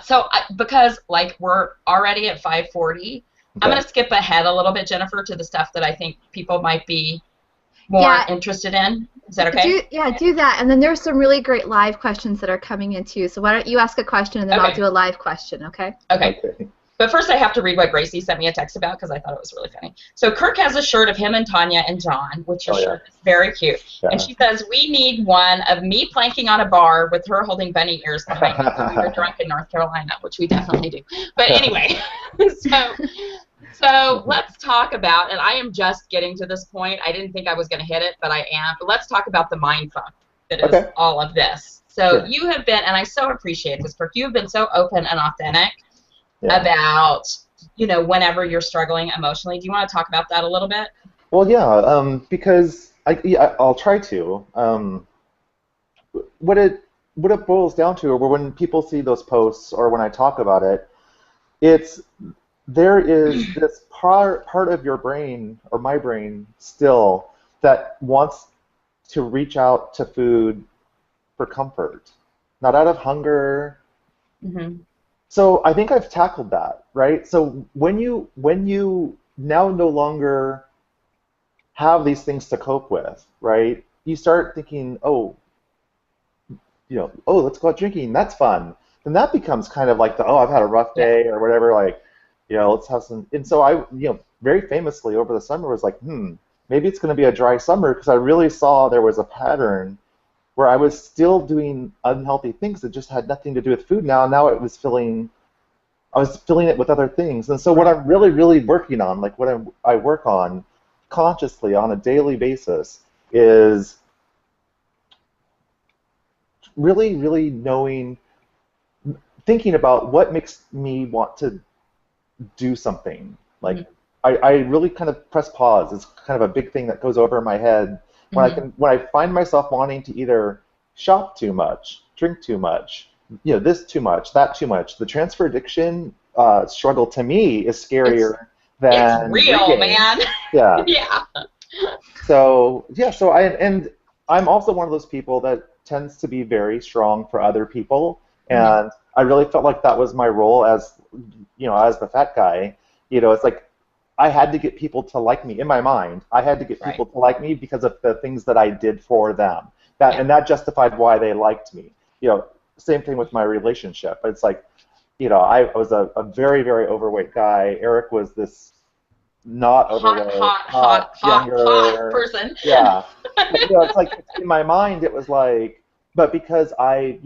So because like we're already at 5:40, I'm going to skip ahead a little bit, Jennifer, to the stuff that I think people might be more interested in. Is that okay? Do that. And then there's some really great live questions that are coming in too. So why don't you ask a question and then I'll do a live question, okay? Okay. But first I have to read what Gracie sent me a text about because I thought it was really funny. So Kirk has a shirt of him and Tanya and John, which your shirt is very cute. Yeah. And she says, we need one of me planking on a bar with her holding bunny ears behind me when we were drunk in North Carolina, which we definitely do. But anyway, so let's talk about, and I am just getting to this point. I didn't think I was going to hit it, but I am. But let's talk about the mind fuck that is all of this. So you have been, and I so appreciate this, Kirk, you have been so open and authentic about, whenever you're struggling emotionally. Do you want to talk about that a little bit? Well, because I'll try to. What it boils down to, or when people see those posts or when I talk about it, there is this part of your brain, or my brain still, that wants to reach out to food for comfort, not out of hunger. So I think I've tackled that, right? So when you now no longer have these things to cope with, right? You start thinking, let's go out drinking. That's fun. Then that becomes kind of like I've had a rough day or whatever. Like, let's have some. And so I, very famously over the summer was like, maybe it's going to be a dry summer, because I really saw there was a pattern where I was still doing unhealthy things that just had nothing to do with food. Now it was I was filling it with other things. And so what I'm really, really working on, like what I work on consciously on a daily basis, is really, really thinking about what makes me want to do something. Like I really kind of press pause. It's kind of a big thing that goes over in my head when I find myself wanting to either shop too much, drink too much, this too much, that too much. The transfer addiction struggle to me is scarier than it's real, man. Yeah. Yeah. So I'm also one of those people that tends to be very strong for other people, and I really felt like that was my role as the fat guy. It's like I had to get people to like me in my mind. I had to get people to like me because of the things that I did for them. And that justified why they liked me. Same thing with my relationship. It's like, I was a very, very overweight guy. Eric was this not overweight, hot person. Yeah. But, it's like in my mind it was like, but because I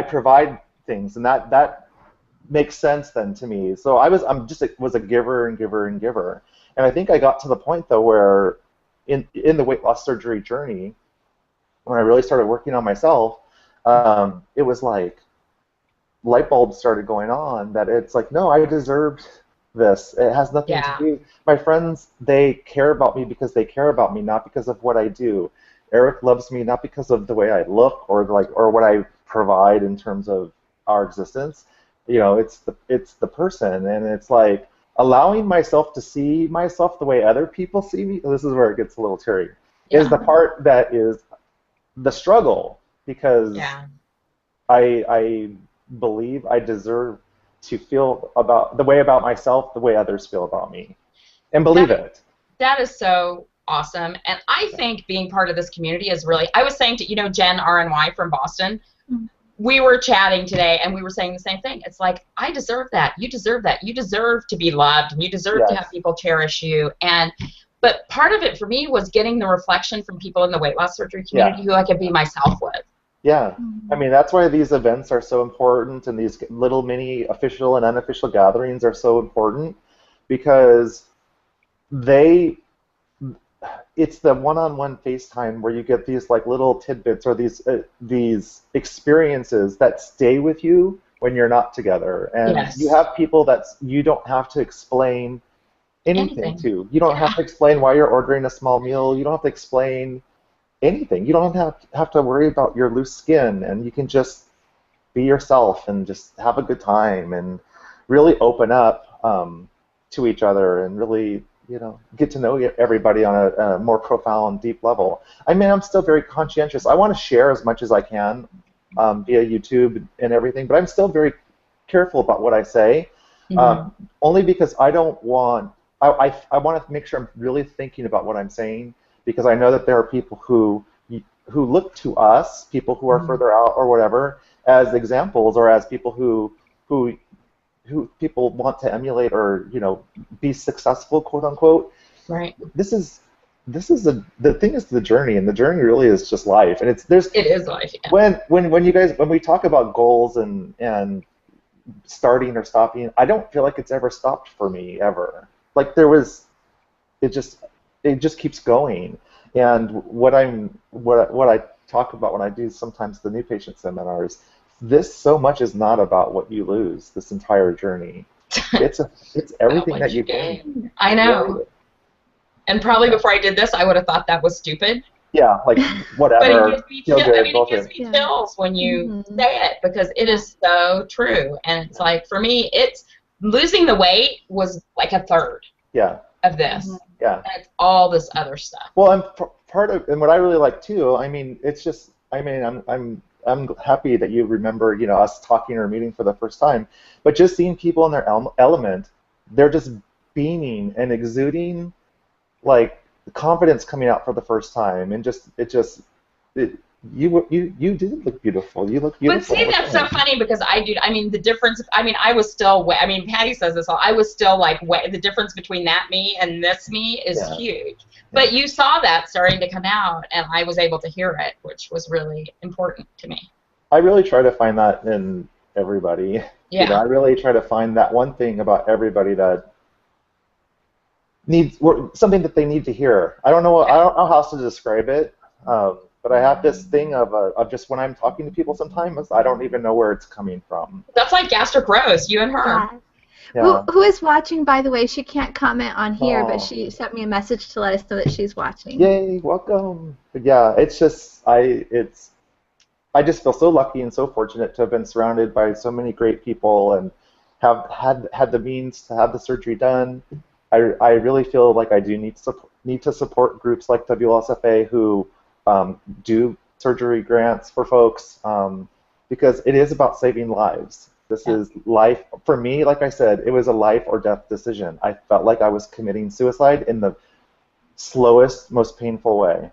provide things, and that makes sense then to me. So I was a giver and giver and giver. And I think I got to the point though where in the weight loss surgery journey, when I really started working on myself, it was like light bulbs started going on that it's like, no, I deserved this. It has nothing to do. My friends, they care about me because they care about me, not because of what I do. Eric loves me not because of the way I look or what I provide in terms of our existence. It's the person, and it's like allowing myself to see myself the way other people see me. This is where it gets a little teary. Is the part that is the struggle, because I believe I deserve to feel about myself the way others feel about me, and believe it. That is so awesome, and I think being part of this community is really. I was saying to Jen RNY from Boston. We were chatting today, and we were saying the same thing. It's like, I deserve that. You deserve that. You deserve to be loved, and you deserve to have people cherish you. But part of it for me was getting the reflection from people in the weight loss surgery community who I could be myself with. Yeah. I mean, that's why these events are so important, and these little mini official and unofficial gatherings are so important, because it's the one-on-one FaceTime where you get these like little tidbits or these experiences that stay with you when you're not together, and you have people that you don't have to explain anything to. You don't have to explain why you're ordering a small meal. You don't have to explain anything. You don't have to worry about your loose skin, and you can just be yourself and just have a good time and really open up to each other and really get to know everybody on a more profound, deep level. I mean, I'm still very conscientious. I want to share as much as I can via YouTube and everything, but I'm still very careful about what I say, only because I don't want. I want to make sure I'm really thinking about what I'm saying, because I know that there are people who look to us, people who are further out or whatever, as examples, or as people who people want to emulate or be successful, quote unquote. Right. The thing is the journey, and the journey really is just life, and it is life. Yeah. When we talk about goals and starting or stopping, I don't feel like it's ever stopped for me ever. Like it just keeps going. And what I talk about when I do sometimes the new patient seminars, this so much is not about what you lose, this entire journey. It's everything that you gain. I know. And probably before I did this, I would have thought that was stupid. Yeah, like whatever. But it gives me chills when you say it, because it is so true. And it's like, for me, it's losing the weight was like a third of this. Yeah. And it's all this other stuff. Well, and part of, and what I really like too, I mean, it's just, I mean, I'm happy that you remember, us talking or meeting for the first time, but just seeing people in their element, they're just beaming and exuding like confidence coming out for the first time, and You did look beautiful. You look beautiful. But see, that's so funny because I do. I mean, the difference. I mean, I was still. I mean, Patty says this all. I was still like. The difference between that me and this me is huge. Yeah. But you saw that starting to come out, and I was able to hear it, which was really important to me. I really try to find that in everybody. Yeah. You know, I really try to find that one thing about everybody that needs something that they need to hear. I don't know. I don't know how else to describe it. But I have this thing of just when I'm talking to people sometimes, I don't even know where it's coming from. That's like Gastric Rose, you and her. Yeah. Who is watching, by the way? She can't comment on here, but she sent me a message to let us know that she's watching. Yay, welcome. But yeah, it's just, I just feel so lucky and so fortunate to have been surrounded by so many great people and have had the means to have the surgery done. I really feel like I do need to support groups like WLSFA who do surgery grants for folks because it is about saving lives. This is life. For me, like I said, it was a life or death decision. I felt like I was committing suicide in the slowest, most painful way.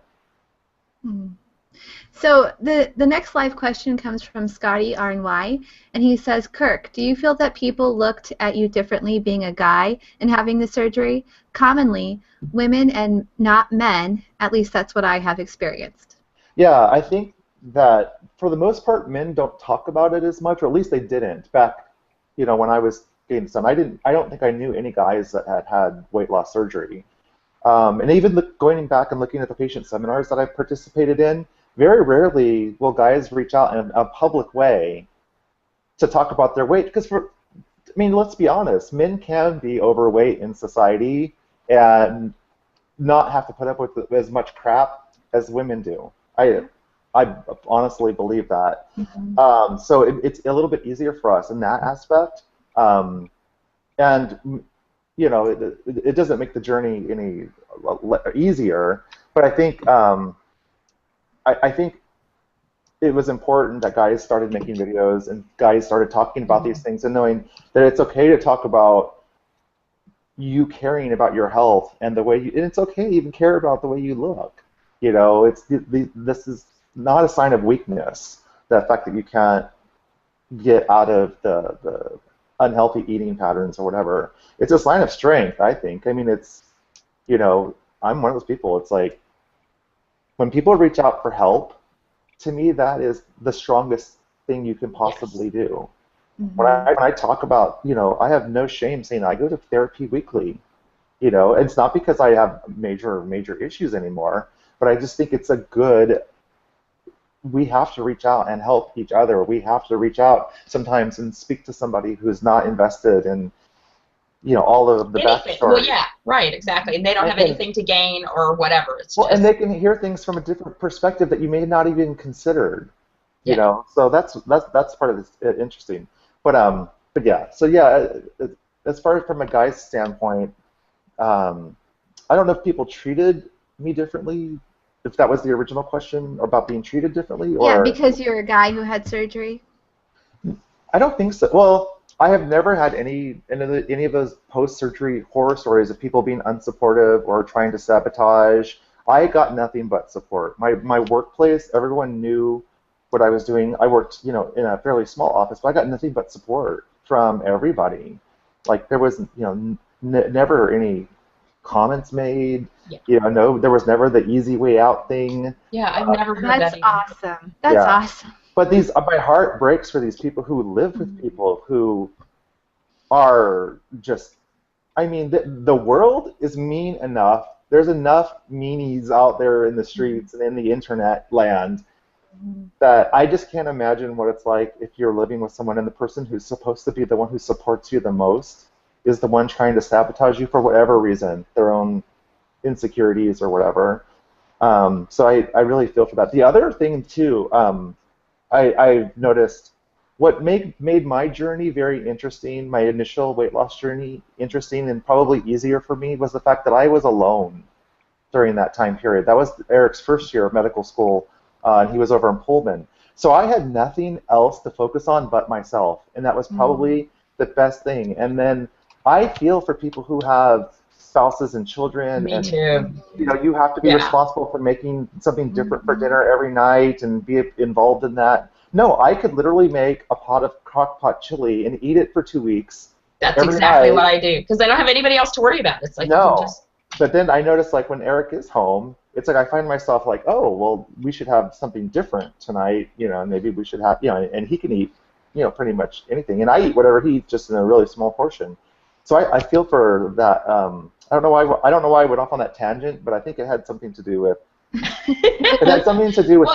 So the next live question comes from Scotty RNY, and he says, Kirk, do you feel that people looked at you differently being a guy and having the surgery? Commonly, women and not men, at least that's what I have experienced. Yeah, I think that for the most part, men don't talk about it as much, or at least they didn't back, when I was getting some. I don't think I knew any guys that had weight loss surgery. And even going back and looking at the patient seminars that I've participated in, very rarely will guys reach out in a public way to talk about their weight. Because, let's be honest, men can be overweight in society and not have to put up with as much crap as women do. I honestly believe that. So it's a little bit easier for us in that aspect. And, it doesn't make the journey any easier. But I think I think it was important that guys started making videos and guys started talking about these things and knowing that it's okay to talk about you caring about your health and the way and it's okay to even care about the way you look. This is not a sign of weakness, the fact that you can't get out of the unhealthy eating patterns or whatever. It's a sign of strength, I think. It's, I'm one of those people. It's like, when people reach out for help, to me, that is the strongest thing you can possibly do. When I talk about, I have no shame saying I go to therapy weekly. It's not because I have major issues anymore, but I just think it's we have to reach out and help each other. We have to reach out sometimes and speak to somebody who's not invested in, all of the backstory. Well, yeah, right, exactly. And they don't have anything to gain or whatever. It's just... and they can hear things from a different perspective that you may not even considered. So that's part of this interesting. But yeah. So yeah, as far as from a guy's standpoint, I don't know if people treated me differently. If that was the original question about being treated differently, or yeah, because you're a guy who had surgery. I don't think so. Well, I have never had any of those post-surgery horror stories of people being unsupportive or trying to sabotage. I got nothing but support. My workplace, everyone knew what I was doing. I worked, in a fairly small office, but I got nothing but support from everybody. Like there was, never any comments made. Yeah. There was never the easy way out thing. Yeah, I've never heard that. That's awesome. That's awesome. But my heart breaks for these people who live with people who are just, the world is mean enough. There's enough meanies out there in the streets and in the internet land that I just can't imagine what it's like if you're living with someone and the person who's supposed to be the one who supports you the most is the one trying to sabotage you for whatever reason, their own insecurities or whatever. So I really feel for that. The other thing, too, I noticed what made my journey very interesting, my initial weight loss journey interesting and probably easier for me, was the fact that I was alone during that time period. That was Eric's first year of medical school, and he was over in Pullman. So I had nothing else to focus on but myself, and that was probably the best thing. And then I feel for people who have spouses and children. Me and too. you have to be responsible for making something different for dinner every night and be involved in that. No, I could literally make a pot of crock pot chili and eat it for 2 weeks. That's exactly what I do, because I don't have anybody else to worry about. It's like no. you just... But then I notice, like, when Eric is home, it's like I find myself like, oh, well, we should have something different tonight, and maybe we should have, and he can eat, pretty much anything, and I eat whatever he eats, just in a really small portion. So I feel for that. I don't know why I went off on that tangent, but I think it had something to do with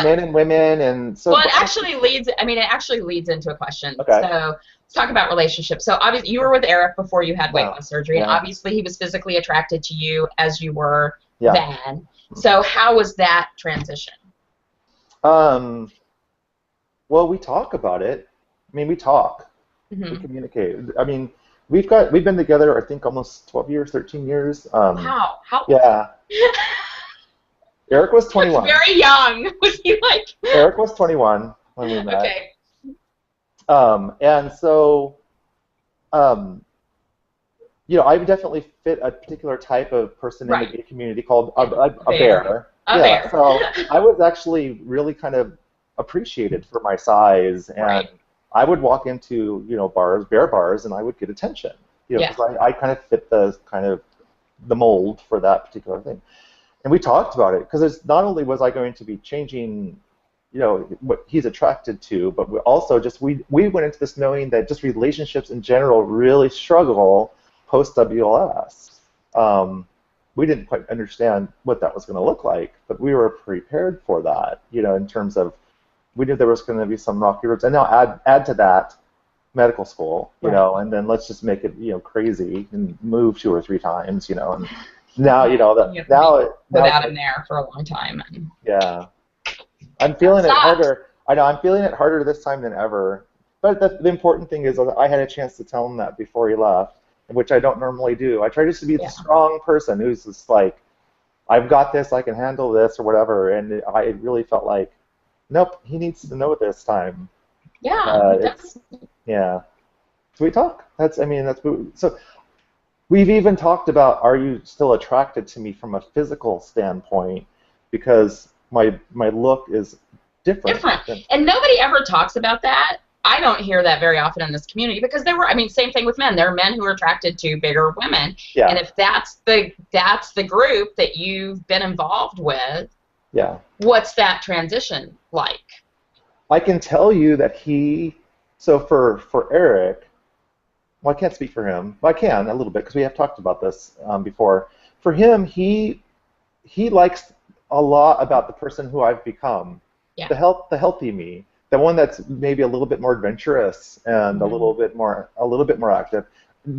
men and women, and so. Well, it actually leads into a question. Okay. So let's talk about relationships. So obviously, you were with Eric before you had weight loss surgery, and obviously he was physically attracted to you as you were then. So how was that transition? Well, we talk about it. I mean, we talk. We communicate. I mean, we've been together, I think, almost 12 years, 13 years. Wow. How? Yeah. Eric was 21. Very young. Was he like? Eric was 21 when we met. Okay. And so, I definitely fit a particular type of person in the gay community called a bear. A bear. So I was actually really kind of appreciated for my size, and I would walk into bear bars, and I would get attention. Because I kind of fit the mold for that particular thing. And we talked about it, because it's not only was I going to be changing, what he's attracted to, but we also we went into this knowing that just relationships in general really struggle post-WLS. We didn't quite understand what that was going to look like, but we were prepared for that, in terms of we knew there was going to be some rocky roads. And now add to that medical school, and then let's just make it, crazy and move 2 or 3 times, and now, without him there for a long time. Yeah. I'm feeling it harder. I know, I'm feeling it harder this time than ever. But the important thing is I had a chance to tell him that before he left, which I don't normally do. I try just to be the strong person who's just like, I've got this, I can handle this, or whatever. And I really felt like, nope, he needs to know this time. Yeah. Yeah. So we talk. So we've even talked about, are you still attracted to me from a physical standpoint? Because my look is different. And nobody ever talks about that. I don't hear that very often in this community, because same thing with men. There are men who are attracted to bigger women. Yeah. And if that's the group that you've been involved with, what's that transition like? I can tell you that so for Eric, well, I can't speak for him. Well, I can a little bit, because we have talked about this before. For him, he likes a lot about the person who I've become. Yeah. The healthy me, the one that's maybe a little bit more adventurous and a little bit more active.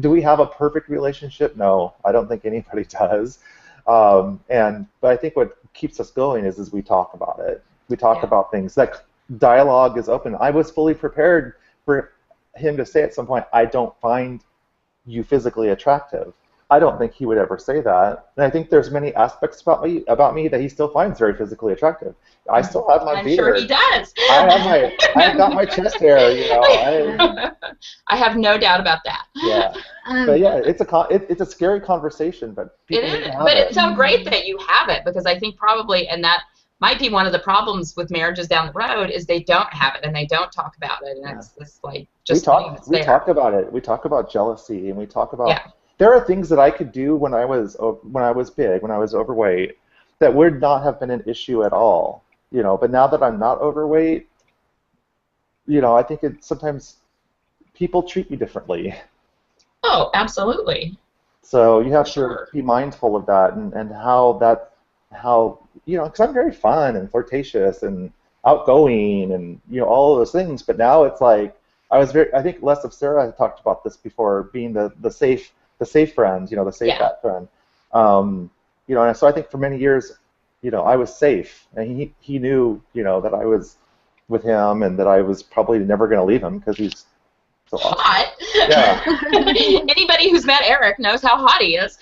Do we have a perfect relationship? No, I don't think anybody does. But I think what keeps us going is we talk about it. We talk about things. That dialogue is open. I was fully prepared for him to say at some point, I don't find you physically attractive. I don't think he would ever say that. And I think there's many aspects about me that he still finds very physically attractive. I still have my beard. I'm sure he does. I've got my chest hair, I have no doubt about that. Yeah. But yeah, it's a scary conversation, but people need to have it. It's so great that you have it, because I think probably, and that might be one of the problems with marriages down the road, is they don't have it and they don't talk about it, and it's this just we talk about it. We talk about jealousy, and we talk about there are things that I could do when I was big, when I was overweight, that would not have been an issue at all. But now that I'm not overweight, I think sometimes people treat you differently. Oh, absolutely. So you have to be mindful of that, and how because I'm very fun and flirtatious and outgoing and all of those things. But now it's like I think less of Sarah had talked about this before, being the safe friend, the safe fat friend. And so I think for many years, I was safe, and he knew, that I was with him and that I was probably never going to leave him, because he's so hot. Awesome. Yeah. Anybody who's met Eric knows how hot he is.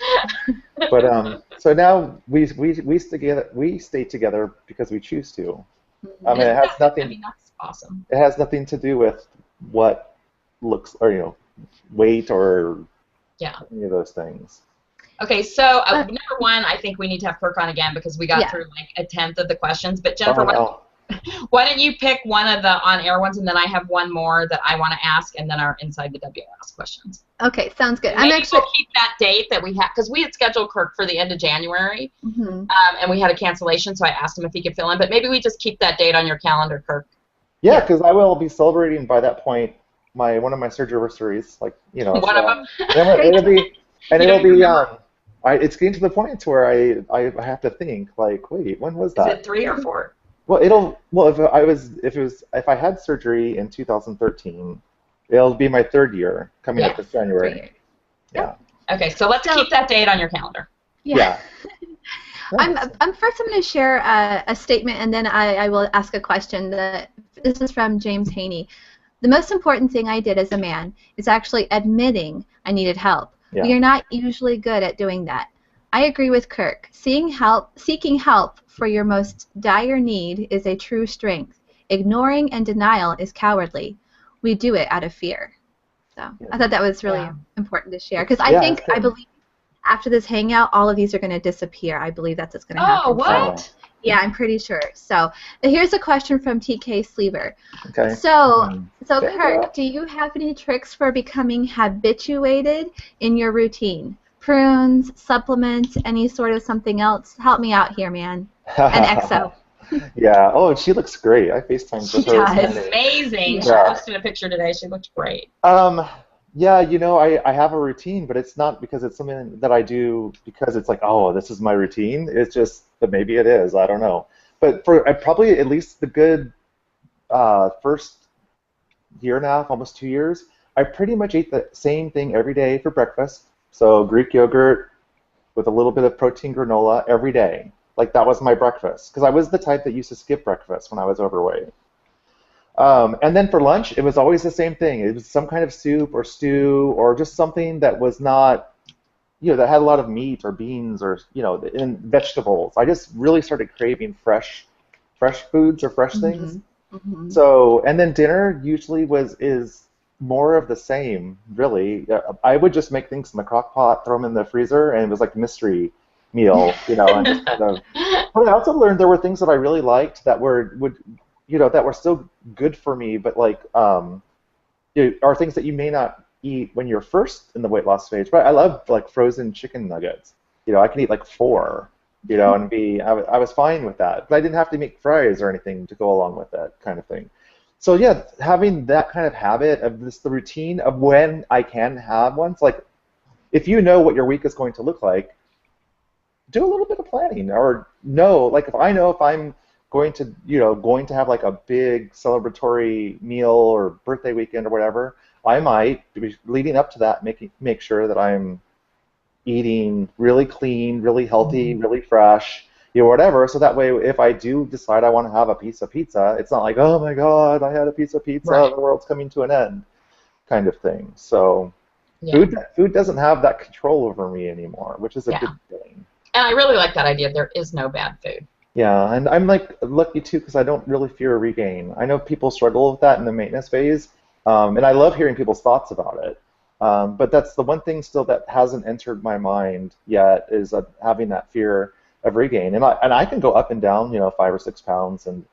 But so now we stay together because we choose to. I mean, it has nothing. That's awesome. It has nothing to do with what looks, or weight, or any of those things. Okay, so number one, I think we need to have Kirk on again because we got through like a tenth of the questions. But Jennifer, why don't you pick one of the on-air ones, and then I have one more that I want to ask, and then our Inside the WLS questions. Okay, sounds good. Maybe we'll keep that date that we had, because we had scheduled Kirk for the end of January, and we had a cancellation, so I asked him if he could fill in. But maybe we just keep that date on your calendar, Kirk. Yeah, because I will be celebrating by that point one of my surgeries, like one of them. It'll be it's getting to the point to where I have to think like, wait, when was that? Is it 3 or 4? Well, if I had surgery in 2013, it'll be my 3rd year coming up this January. Yeah. Okay, so let's keep that date on your calendar. Yeah. I'm going to share a statement, and then I will ask a question. This is from James Haney. The most important thing I did as a man is actually admitting I needed help. Yeah. We are not usually good at doing that. I agree with Kirk. Seeking help for your most dire need is a true strength. Ignoring and denial is cowardly. We do it out of fear. So I thought that was really important to share, because I believe after this hangout, all of these are going to disappear. I believe that's what's going to happen. Oh, what? Yeah, I'm pretty sure. So here's a question from TK Sleever. Okay. So Kirk, do you have any tricks for becoming habituated in your routine? Prunes, supplements, any sort of something else? Help me out here, man. And EXO. Yeah. Oh, she looks great. I FaceTimed with her. She does. Amazing. She posted a picture today. She looked great. Yeah, I have a routine, but it's not because it's something that I do because it's like, oh, this is my routine. It's just that maybe it is. I don't know. But for probably at least the good first year and a half, almost 2 years, I pretty much ate the same thing every day for breakfast. So Greek yogurt with a little bit of protein granola every day. Like that was my breakfast, because I was the type that used to skip breakfast when I was overweight. And then for lunch, it was always the same thing. It was some kind of soup or stew or just something that was not, that had a lot of meat or beans or, and vegetables. I just really started craving fresh foods or fresh things. Mm-hmm. So, and then dinner usually is more of the same, really. I would just make things in the crock pot, throw them in the freezer, and it was like a mystery meal, and just kind of. But I also learned there were things that I really liked that that were still good for me, but like are things that you may not eat when you're first in the weight loss stage. But I love like frozen chicken nuggets. I can eat like 4, and I was fine with that. But I didn't have to make fries or anything to go along with that kind of thing. So yeah, having that kind of habit of the routine of when I can have one. So like, if you know what your week is going to look like, do a little bit of planning, or like if I know if I'm going to have like a big celebratory meal or birthday weekend or whatever, I might be leading up to that make sure that I'm eating really clean, really healthy, really fresh, whatever. So that way, if I do decide I want to have a piece of pizza, it's not like, oh my God, I had a piece of pizza, the world's coming to an end, kind of thing. So food doesn't have that control over me anymore, which is a good thing. And I really like that idea. There is no bad food. Yeah, and I'm like lucky too because I don't really fear a regain. I know people struggle with that in the maintenance phase, and I love hearing people's thoughts about it. But that's the one thing still that hasn't entered my mind yet is having that fear of regain. And I can go up and down, 5 or 6 pounds, and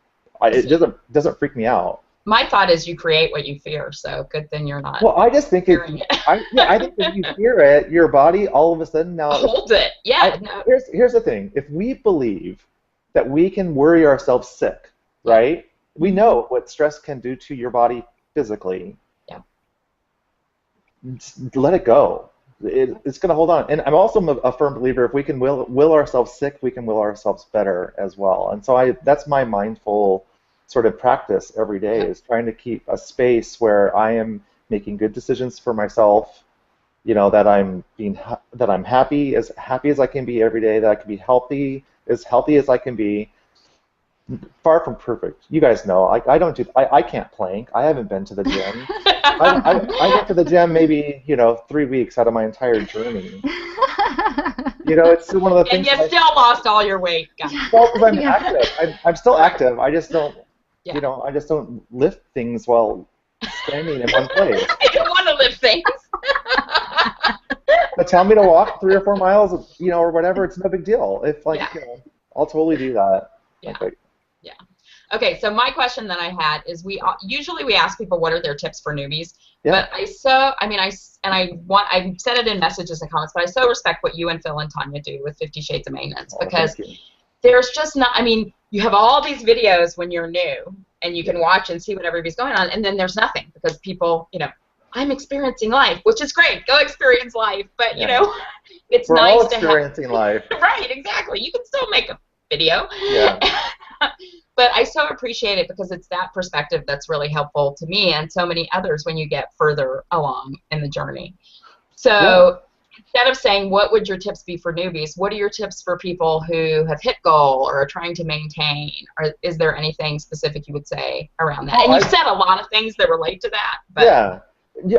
it doesn't freak me out. My thought is you create what you fear, so good thing you're not. Well, I just think I think if you fear it, your body all of a sudden now holds it. Yeah. Here's the thing: if we believe that we can worry ourselves sick, right? We know what stress can do to your body physically. Yeah. Just let it go. It's going to hold on. And I'm also a firm believer if we can will ourselves sick, we can will ourselves better as well. And so that's my mindful sort of practice every day is trying to keep a space where I am making good decisions for myself, that I'm happy as I can be every day, that I can be healthy as I can be. Far from perfect. You guys know, I can't plank. I haven't been to the gym. I went to the gym maybe, 3 weeks out of my entire journey. It's one of the things. And you still lost all your weight. Well, because I'm active. I'm still active. I just don't, I just don't lift things while standing in one place. You don't want to lift things. tell me to walk 3 or 4 miles, you know, or whatever. It's no big deal. If like, Yeah. you know, I'll totally do that. Yeah. Okay. Yeah. Okay, so my question that I had is usually we ask people what are their tips for newbies, but I said it in messages and comments, but I so respect what you and Phil and Tanya do with 50 Shades of Maintenance because there's just not, I mean, you have all these videos when you're new and you can watch and see what everybody's going on, and then there's nothing because people, you know, I'm experiencing life, which is great. Go experience life, but you know, it's nice to have. We're all experiencing life. Right, exactly. You can still make a video. Yeah. But I so appreciate it because it's that perspective that's really helpful to me and so many others when you get further along in the journey. So instead of saying what would your tips be for newbies, what are your tips for people who have hit goal or are trying to maintain? Or is there anything specific you would say around that? And you've said a lot of things that relate to that. But yeah,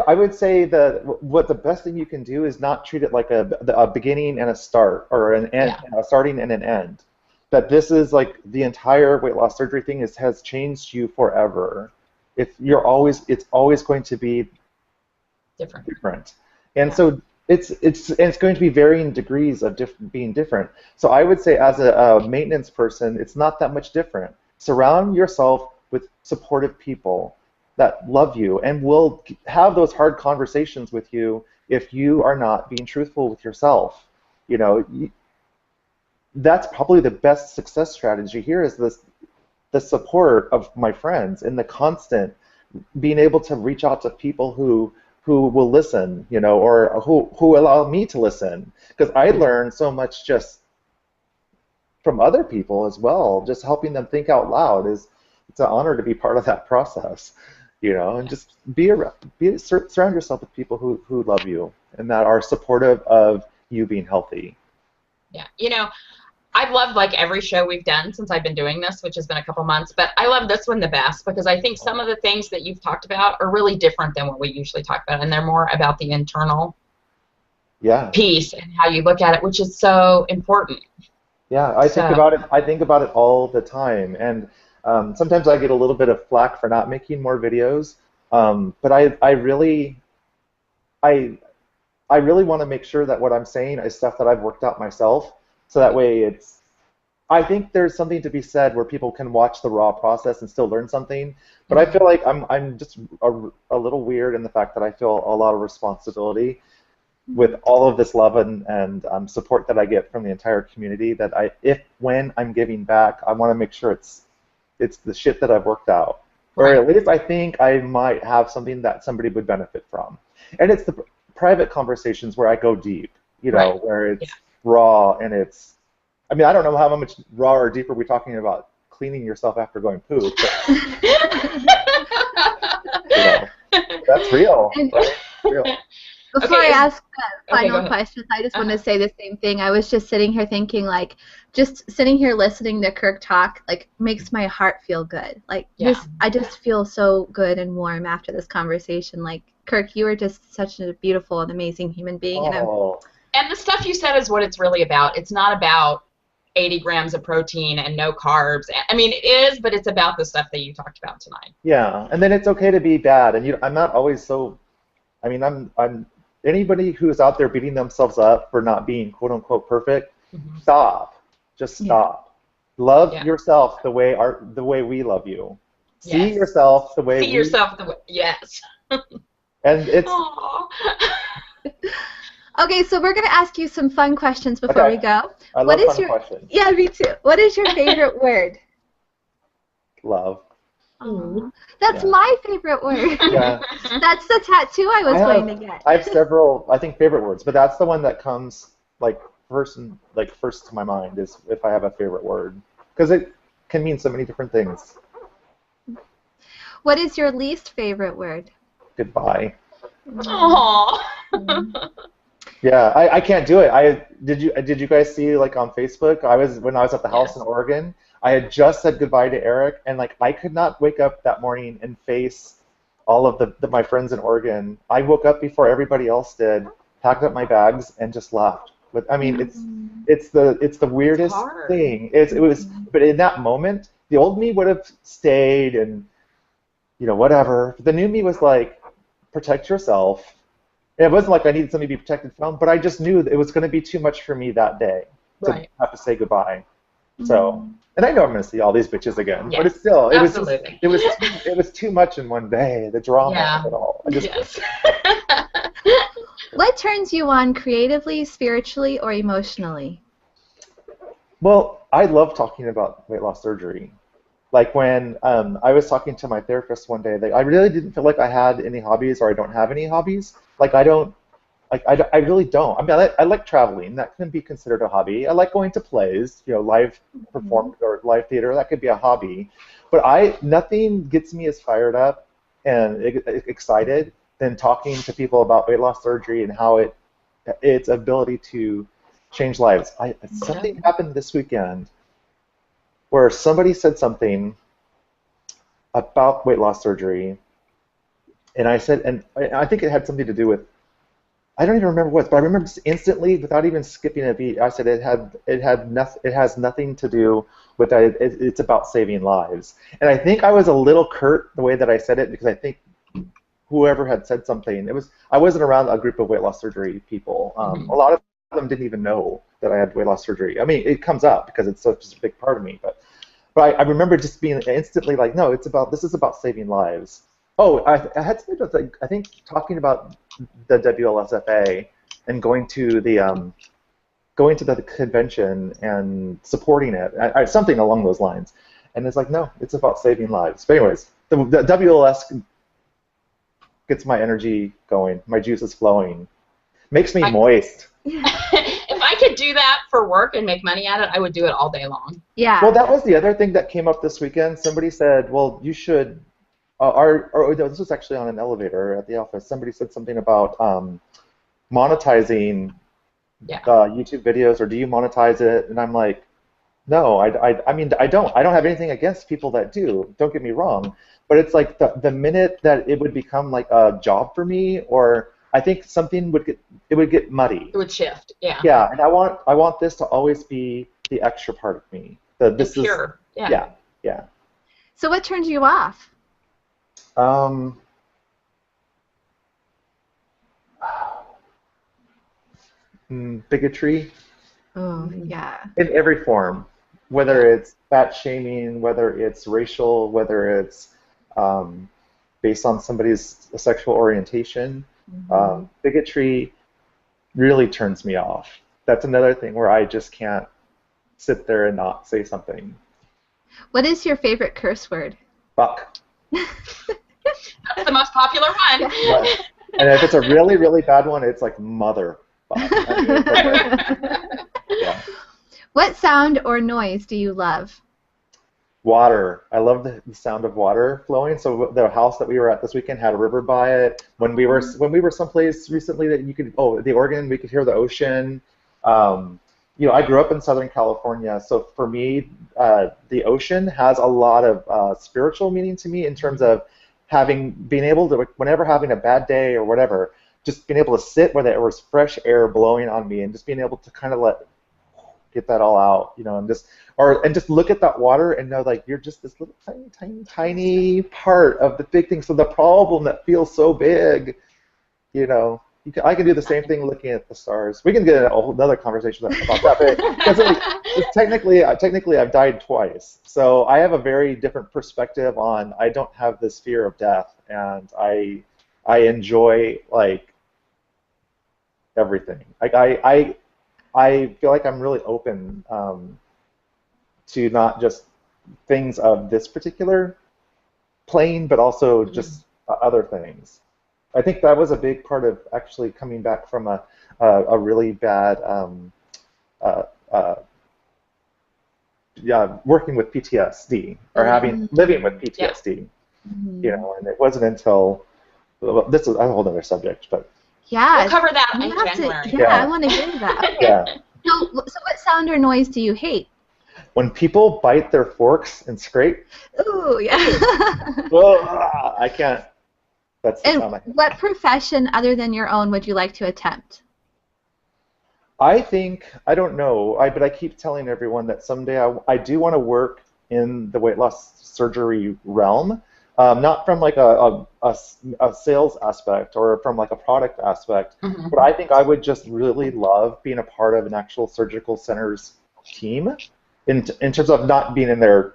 I would say that what the best thing you can do is not treat it like a beginning and a start or an end, a starting and an end. That this is like the entire weight loss surgery thing has changed you forever. It's always going to be different. And so it's going to be varying degrees of being different. So I would say as a maintenance person, it's not that much different. Surround yourself with supportive people that love you and will have those hard conversations with you if you are not being truthful with yourself. You know, that's probably the best success strategy here is the support of my friends and the constant being able to reach out to people who will listen, you know, or who allow me to listen, because I learn so much just from other people as well. Just helping them think out loud it's an honor to be part of that process, you know, and just surround yourself with people who love you and that are supportive of you being healthy. Yeah, you know, I've loved like every show we've done since I've been doing this, which has been a couple months, but I love this one the best because I think some of the things that you've talked about are really different than what we usually talk about, and they're more about the internal piece and how you look at it, which is so important. Yeah, I think about it all the time, and sometimes I get a little bit of flack for not making more videos, but I really want to make sure that what I'm saying is stuff that I've worked out myself. So that way I think there's something to be said where people can watch the raw process and still learn something. But I feel like I'm just a little weird in the fact that I feel a lot of responsibility with all of this love and support that I get from the entire community, that when I'm giving back, I want to make sure it's the shit that I've worked out. Or at least I think I might have something that somebody would benefit from. And it's the private conversations where I go deep, you know, where it's raw and it's, I mean, I don't know how much raw or deep are we talking about cleaning yourself after going poop, but, you know, that's real, right? Real. Before I ask the final question, I just want to say the same thing. I was just sitting here thinking, like, just sitting here listening to Kirk talk, like, makes my heart feel good. Like, I just feel so good and warm after this conversation. Like, Kirk, you are just such a beautiful and amazing human being. And the stuff you said is what it's really about. It's not about 80 grams of protein and no carbs. I mean, it is, but it's about the stuff that you talked about tonight. Yeah, and then it's okay to be bad. And I'm not always so. I mean, I'm anybody who's out there beating themselves up for not being quote unquote perfect. Stop. Just stop. Love yourself the way we love you. See yourself the way. Yes. And it's. Okay, so we're going to ask you some fun questions before we go. I love fun questions. Yeah, me too. What is your favorite word? Love. Oh, that's my favorite word. Yeah. That's the tattoo I was going to get. I have several, I think, favorite words, but that's the one that comes first to my mind is if I have a favorite word, because it can mean so many different things. What is your least favorite word? Goodbye. Aww. Yeah, I can't do it. Did you guys see, like, on Facebook? When I was at the house in Oregon, I had just said goodbye to Eric, and like I could not wake up that morning and face all of my friends in Oregon. I woke up before everybody else did, packed up my bags, and just left. But I mean, it's the weirdest thing. But in that moment, the old me would have stayed and whatever. The new me was like, protect yourself. it wasn't like I needed something to be protected from, but I just knew that it was going to be too much for me that day to have to say goodbye. So, and I know I'm going to see all these bitches again, but it's still, it was too much in one day, the drama of it all. What turns you on creatively, spiritually, or emotionally? Well, I love talking about weight loss surgery. Like when I was talking to my therapist one day, I really didn't feel like I had any hobbies, or I don't have any hobbies. Like I really don't. I mean, I like traveling. That can be considered a hobby. I like going to plays, live performance or live theater. That could be a hobby. But nothing gets me as fired up and excited than talking to people about weight loss surgery and how its ability to change lives. Something happened this weekend where somebody said something about weight loss surgery, and I said, and I think it had something to do with, I don't even remember what, but I remember just instantly, without even skipping a beat, I said it has nothing to do with that. It's about saving lives. And I think I was a little curt the way that I said it, because I think whoever had said something, I wasn't around a group of weight loss surgery people. A lot of them didn't even know that I had weight loss surgery. I mean, it comes up because it's such a big part of me, but I remember just being instantly like, no, this is about saving lives. Oh, I had something with, I think, talking about the WLSFA and going to the convention and supporting it, something along those lines. And it's like, no, it's about saving lives. But anyways, the WLS gets my energy going, my juice is flowing, makes me moist. If I could do that for work and make money at it, I would do it all day long. Yeah. Well, that was the other thing that came up this weekend. Somebody said, well, you should, this was actually on an elevator at the office. Somebody said something about monetizing YouTube videos, or do you monetize it? And I'm like, no, I mean, I don't have anything against people that do. Don't get me wrong. But it's like the minute that it would become like a job for me, or I think something would get muddy. It would shift, yeah. Yeah, and I want this to always be the extra part of me. This is pure. Yeah. So what turns you off? Bigotry. Oh, yeah. In every form, whether it's fat shaming, whether it's racial, whether it's based on somebody's sexual orientation. Bigotry really turns me off. That's another thing where I just can't sit there and not say something. What is your favorite curse word? Fuck. That's the most popular one. And if it's a really, really bad one, it's like mother. Yeah. What sound or noise do you love? Water. I love the sound of water flowing. So the house that we were at this weekend had a river by it. When we were someplace recently that you could, the Oregon, we could hear the ocean. I grew up in Southern California, so for me, the ocean has a lot of spiritual meaning to me in terms of being able to, whenever having a bad day or whatever, just being able to sit where there was fresh air blowing on me and just being able to kind of get that all out, and just look at that water and know like you're just this little tiny part of the big thing. So the problem that feels so big, I can do the same thing looking at the stars. We can get a whole another conversation about that, but technically I've died twice, so I have a very different perspective on. I don't have this fear of death, and I enjoy everything. I feel like I'm really open to not just things of this particular plane, but also just other things. I think that was a big part of actually coming back from a really bad working with PTSD or living with PTSD. And it wasn't until this is a whole other subject, but yeah, we'll cover that in January. I want to get into that. Yeah. So what sound or noise do you hate? When people bite their forks and scrape. Ooh, yeah. I can't. That's the sound I hate. What profession other than your own would you like to attempt? I don't know, but I keep telling everyone that someday I do want to work in the weight loss surgery realm. not from like a sales aspect or from like a product aspect, but I think I would just really love being a part of an actual surgical center's team in terms of not being in there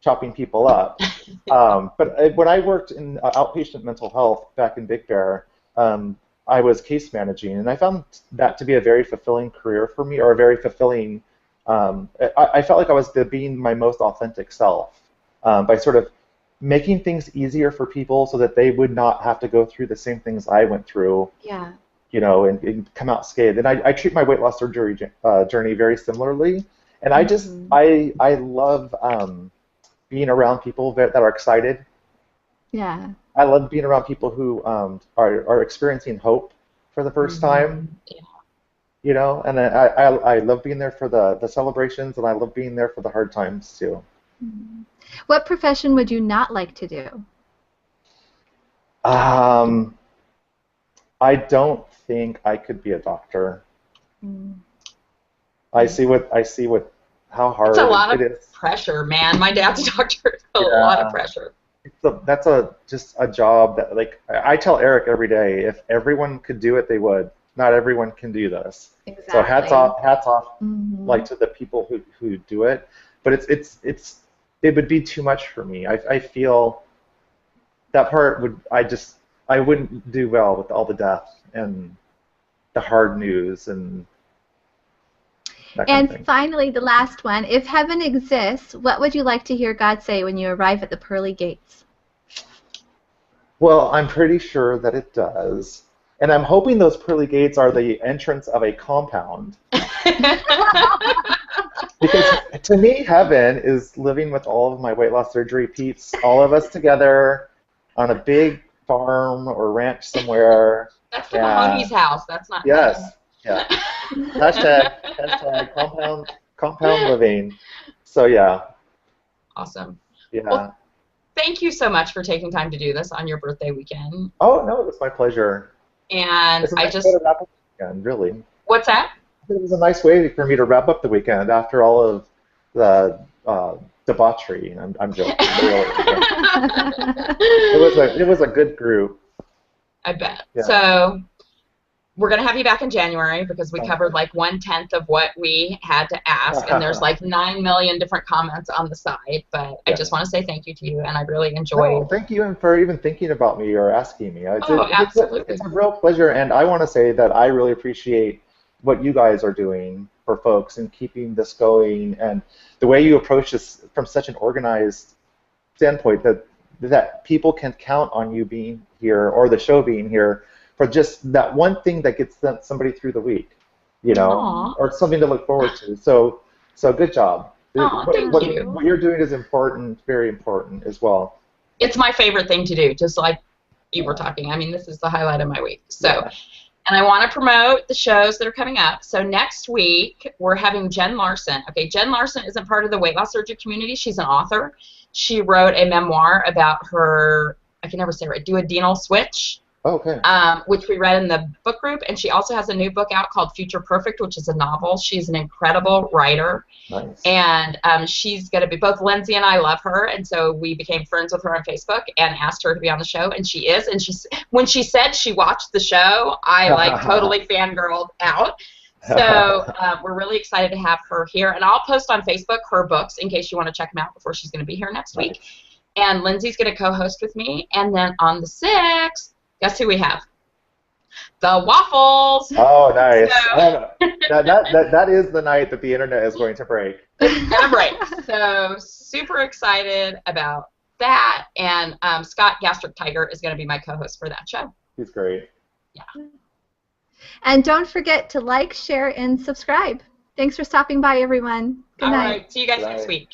chopping people up. But when I worked in outpatient mental health back in Big Bear, I was case managing, and I found that to be a very fulfilling career for me, or a very fulfilling. I felt like I was being my most authentic self by sort of making things easier for people so that they would not have to go through the same things I went through. Yeah. You know, and come out scathed. And I treat my weight loss surgery journey very similarly. And I just I love being around people that are excited. Yeah. I love being around people who are experiencing hope for the first time. Yeah. You know, and I love being there for the celebrations, and I love being there for the hard times too. What profession would you not like to do? I don't think I could be a doctor. I see how hard it's a lot it of is. Pressure, man. My dad's a doctor. It's a lot of pressure. That's just a job that, like, I tell Eric every day, if everyone could do it, they would. Not everyone can do this. Exactly. So hats off, like, to the people who do it. But it would be too much for me. I feel that part I wouldn't do well with all the death and the hard news and that kind of thing. And finally, the last one. If heaven exists, what would you like to hear God say when you arrive at the pearly gates? Well, I'm pretty sure that it does. And I'm hoping those pearly gates are the entrance of a compound. Because to me, heaven is living with all of my weight loss surgery peeps, all of us together on a big farm or ranch somewhere. That's the Mahoney's house. That's not Yes. heaven. Yeah. Hashtag compound living. So yeah. Awesome. Yeah. Well, thank you so much for taking time to do this on your birthday weekend. Oh no, it was my pleasure. And I just weekend, really. What's that? It was a nice way for me to wrap up the weekend after all of the debauchery. I'm joking. It was a good group. I bet. Yeah. So we're going to have you back in January because we covered like 1/10 of what we had to ask, and there's like 9 million different comments on the side. But I just want to say thank you to you, and I really enjoyed. Oh, thank you for even thinking about me or asking me. Absolutely. It's a real pleasure, and I want to say that I really appreciate what you guys are doing for folks and keeping this going, and the way you approach this from such an organized standpoint that people can count on you being here or the show being here for just that one thing that gets somebody through the week, you know, Aww. or something to look forward to. So good job. Thank you. What you're doing is important, very important as well. It's my favorite thing to do, just like you were talking. I mean, this is the highlight of my week. So. Yeah. And I want to promote the shows that are coming up. So next week, we're having Jen Larson. Okay, Jen Larson isn't part of the weight loss surgery community. She's an author. She wrote a memoir about her, I can never say it right, duodenal switch. Okay. Which we read in the book group. And she also has a new book out called Future Perfect, which is a novel. She's an incredible writer. Nice. And she's going to be, both Lindsay and I love her. And so we became friends with her on Facebook and asked her to be on the show. And she is. And when she said she watched the show, I like totally fangirled out. So we're really excited to have her here. And I'll post on Facebook her books in case you want to check them out before she's going to be here next week. And Lindsay's going to co-host with me. And then on the 6th, guess who we have? The Waffles. Oh, nice. So, that is the night that the internet is going to break. It's going to break. So super excited about that. And Scott Gastric Tiger is going to be my co-host for that show. He's great. Yeah. And don't forget to like, share, and subscribe. Thanks for stopping by, everyone. Good night. All right. See you guys next week.